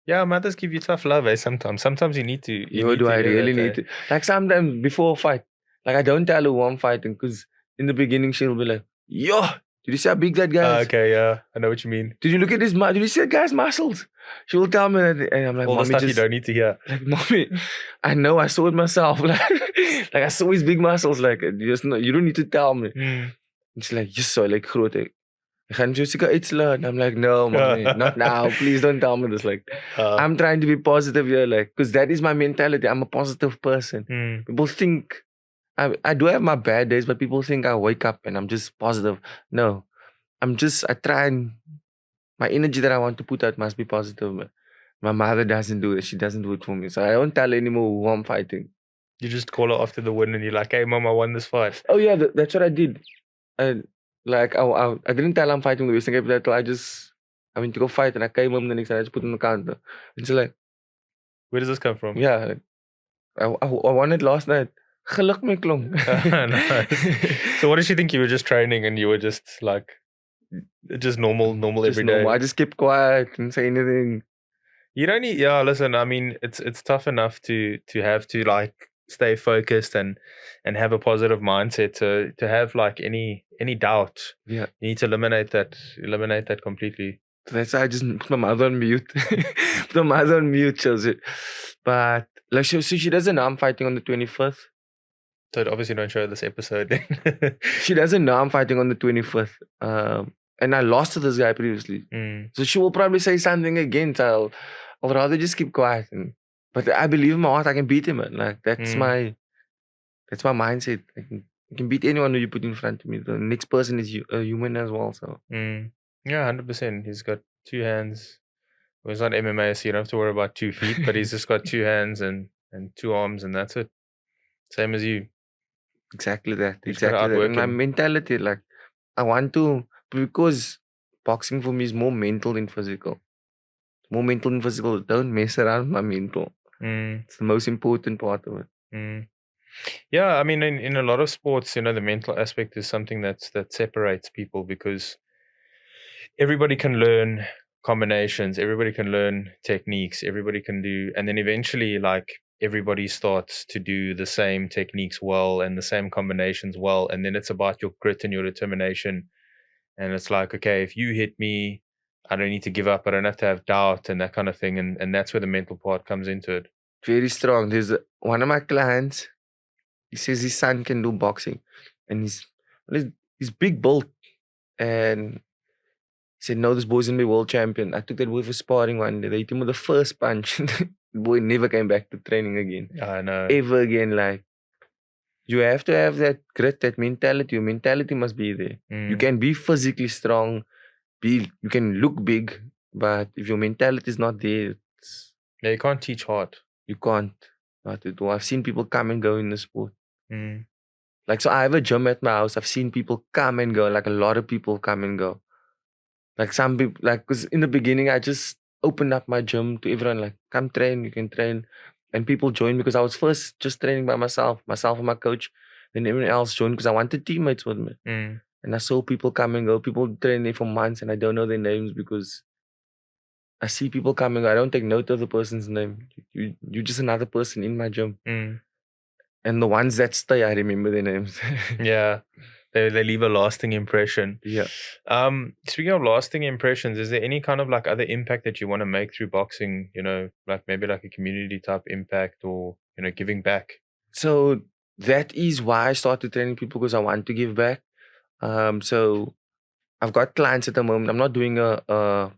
Yeah, mothers give you tough love, Sometimes you need to. I really need to? Like sometimes before a fight, like I don't tell her who I'm fighting because in the beginning she'll be like, "Yo, did you see how big that guy is?" Okay, yeah, I know what you mean. Did you look at his Did you see that guy's muscles? She will tell me that, and I'm like, all the "Mommy, stuff you don't need to hear." Like, "Mommy, I know, I saw it myself. Like I saw his big muscles. Like you don't need to tell me." And she's like, "You saw like groot." I'm like, "No, mommy, not now. Please don't tell me this." Like, I'm trying to be positive here, like, because that is my mentality. I'm a positive person. People think I do have my bad days, but people think I wake up and I'm just positive. No, I try and my energy that I want to put out must be positive. But my mother doesn't do it. She doesn't do it for me. So I don't tell anymore who I'm fighting. You just call her after the win and you're like, "Hey, mom, I won this fight." Oh, yeah, that's what I did. I didn't tell her I'm fighting the Western Cape title. I went to go fight and I came home the next day. I just put on the counter. And she's like, "Where does this come from?" Yeah, I won it last night. Geluk my klong. Nice. So what did she think? You were just training and you were just like, just normal every day? I just kept quiet, didn't say anything. You don't need, listen, I mean, it's tough enough to have to like stay focused and have a positive mindset to have like any doubt. Yeah. You need to eliminate that completely. That's why I just put my mother on mute. Put my mother on mute, Chelsea. But like she doesn't know I'm fighting on the 25th. So obviously don't show this episode. She doesn't know I'm fighting on the 25th. And I lost to this guy previously. So she will probably say something again. So I'll rather just keep quiet. But I believe in my heart I can beat him. Man. Like that's my mindset. I can beat anyone who you put in front of me. The next person is a human as well. So yeah, 100%. He's got 2 hands. Well, it's not MMA, so you don't have to worry about 2 feet. But he's just got 2 hands and 2 arms, and that's it. Same as you. Exactly that. And my mentality, like I want to, because boxing for me is more mental than physical. More mental than physical. Don't mess around with my mental. It's the most important part of it. Yeah, I mean, in a lot of sports, the mental aspect is something that separates people because everybody can learn combinations, everybody can learn techniques, everybody can do, and then eventually, like, everybody starts to do the same techniques well and the same combinations well, and then it's about your grit and your determination. And it's like, okay, if you hit me, I don't need to give up. I don't have to have doubt and that kind of thing. And that's where the mental part comes into it. Very strong. There's one of my clients. He says his son can do boxing, and he's big built, and he said, "No, this boy's gonna be world champion." I took that boy for sparring one day. They hit him with the first punch. The boy never came back to training again, I know. ever again. Like, you have to have that grit, that mentality. Your mentality must be there. You can be physically strong, you can look big, but if your mentality is not there, Yeah, you can't teach heart. you can't. Not at all. I've seen people come and go in the sport. Like, so I have a gym at my house. I've seen people come and go. Like, a lot of people come and go. Like, some people, like, because in the beginning, I just opened up my gym to everyone. Like, come train, you can train. And people joined because I was first just training by myself and my coach. Then everyone else joined because I wanted teammates with me. And I saw people come and go. People train there for months and I don't know their names because I see people come and go. I don't take note of the person's name. You're just another person in my gym. And the ones that stay, I remember their names. Yeah. They leave a lasting impression. Yeah. Speaking of lasting impressions, is there any kind of like other impact that you want to make through boxing? You know, like maybe like a community type impact or, you know, giving back? So that is why I started training people, because I want to give back. So I've got clients at the moment. I'm not doing a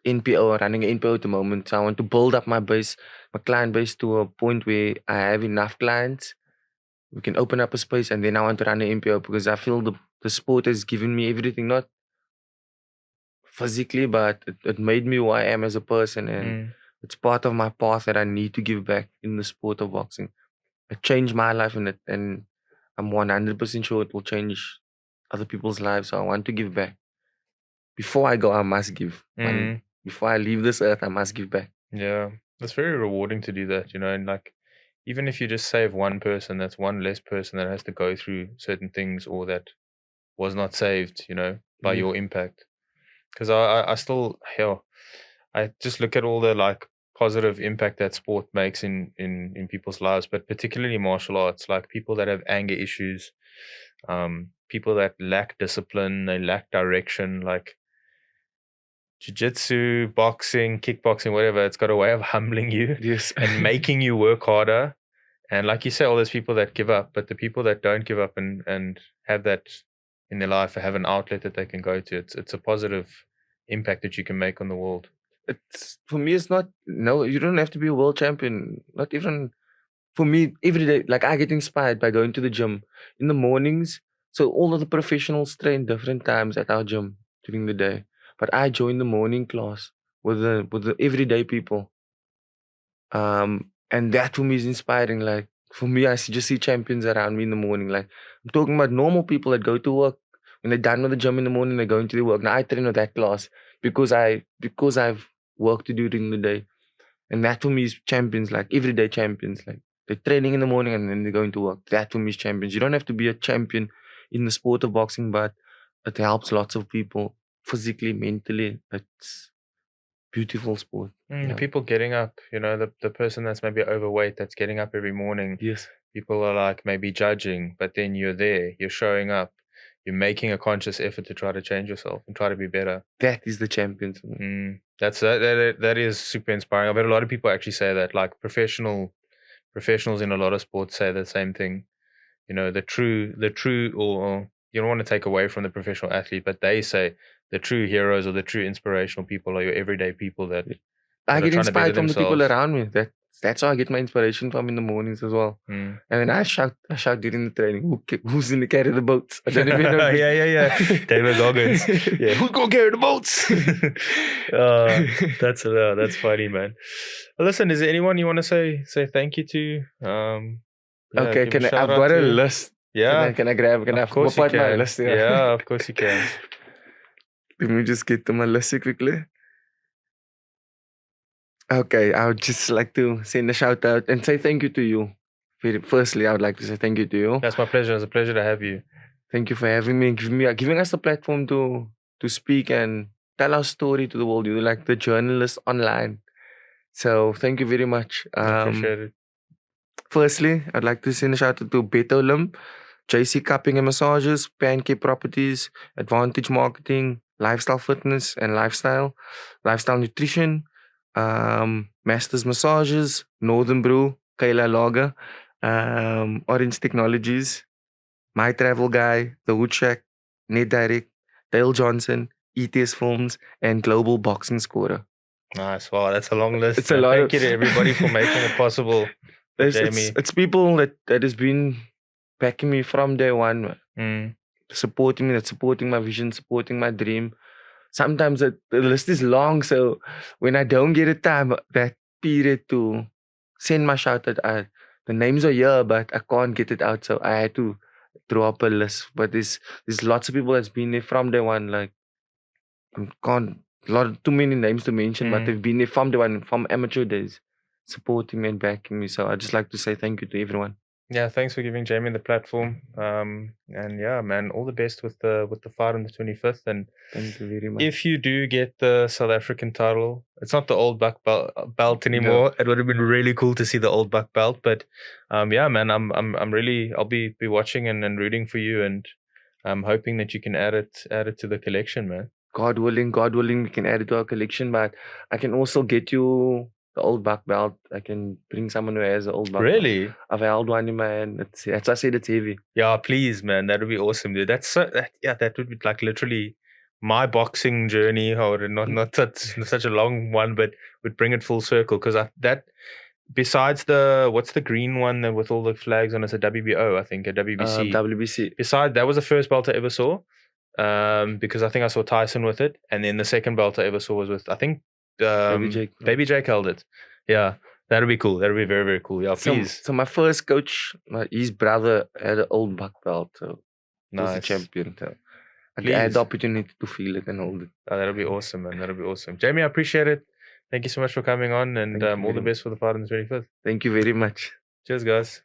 NPO or running an NPO at the moment. So I want to build up my client base to a point where I have enough clients. We can open up a space, and then I want to run an NPO because I feel the sport has given me everything, not physically, but it made me who I am as a person, and it's part of my path that I need to give back in the sport of boxing. It changed my life in it, and I'm 100% sure it will change other people's lives. So I want to give back. Before I go, I must give. Before I leave this earth, I must give back. Yeah, it's very rewarding to do that, you know, and like, even if you just save one person, that's one less person that has to go through certain things or that was not saved, you know, by your impact. Because I still, hell, I just look at all the like positive impact that sport makes in people's lives, but particularly martial arts, like people that have anger issues, people that lack discipline, they lack direction, like jiu-jitsu, boxing, kickboxing, whatever, it's got a way of humbling you and making you work harder. And like you say, all those people that give up, but the people that don't give up and have that in their life, have an outlet that they can go to, it's a positive impact that you can make on the world. It's, for me, it's not, no, you don't have to be a world champion. Not even, for me, every day, like I get inspired by going to the gym in the mornings. So all of the professionals train different times at our gym during the day. But I join the morning class with the everyday people. And that for me is inspiring. Like, for me, just see champions around me in the morning. Like, I'm talking about normal people that go to work. When they're done with the gym in the morning, they're going to their work. Now I train with that class because I've work to do during the day. And that for me is champions, like everyday champions. Like, they're training in the morning and then they're going to work. That for me is champions. You don't have to be a champion in the sport of boxing, but it helps lots of people physically, mentally. It's beautiful sport. The people getting up, you know, the person that's maybe overweight that's getting up every morning. Yes. People are like maybe judging, but then you're there, you're showing up, you're making a conscious effort to try to change yourself and try to be better. That is the champions. That is super inspiring. I've heard a lot of people actually say that, like professionals in a lot of sports say the same thing. You know, the true, or you don't want to take away from the professional athlete, but they say the true heroes or the true inspirational people are your everyday people that I get inspired from the people around me. That's how I get my inspiration from in the mornings as well. And then I shout during the training. Who's in the carry the boats? I don't even know. yeah. David Goggins. Yeah, who's gonna carry the boats? That's funny, man. Well, listen, is there anyone you want to say thank you to? Okay, I've got a list. Yeah. Can I grab? Of course you can. My list? Yeah, of course you can. Let me just get to my list quickly. Okay, I would just like to send a shout out and say thank you to you. Firstly, I would like to say thank you to you. That's my pleasure. It's a pleasure to have you. Thank you for having me, giving us the platform to speak and tell our story to the world. You're like the journalist online. So thank you very much. I appreciate it. Firstly, I'd like to send a shout out to Beto Limp, JC Cupping and Massages, Pancake Properties, Advantage Marketing, Lifestyle Fitness and Lifestyle Nutrition, Masters Massages, Northern Brew, Kayla Lager, Orange Technologies, My Travel Guy, The Wood Shack, Net Direct, Dale Johnson, ETS Films, and Global Boxing Scorer. Nice. Wow, that's a long list. It's a Man. lot. Thank you to everybody for making it possible for Jamie. It's people that has been backing me from day one, Mm. supporting me, that's supporting my vision, supporting my dream. Sometimes the list is long, so when I don't get a time that period to send my shout out, the names are here, but I can't get it out, so I had to drop a list. But there's lots of people that's been there from day one. Like I can't too many names to mention, but they've been there from day one, from amateur days, supporting me and backing me. So I just like to say thank you to everyone. Yeah, thanks for giving Jamie the platform. And yeah, man, all the best with the fight on the 25th. And thank you very much. If you do get the South African title, it's not the old black belt anymore. No. It would have been really cool to see the old black belt. But yeah, man, I'm really I'll be watching and rooting for you, and I'm hoping that you can add it to the collection, man. God willing, we can add it to our collection. But I can also get you the old black belt. I can bring someone who has the old black really? belt. I've held one in my hand. That's I said it's heavy. Yeah, please, man. That would be awesome, dude. That would be like literally my boxing journey, or not such a long one, but would bring it full circle, because that besides what's the green one that with all the flags on, it's a WBO, I think, a WBC. WBC. Besides, that was the first belt I ever saw, because I think I saw Tyson with it, and then the second belt I ever saw was with, I think, Baby Jake held it. Yeah, that'd be cool. That'd be very, very cool. Yeah, please. So my first coach, his brother had an old black belt, so nice. Was a champion. So I had the opportunity to feel it and hold it. Oh, that'll be awesome, man. That'll be awesome. Jamie, I appreciate it. Thank you so much for coming on, and all the best for the fight on the 25th. Thank you very much. Cheers, guys.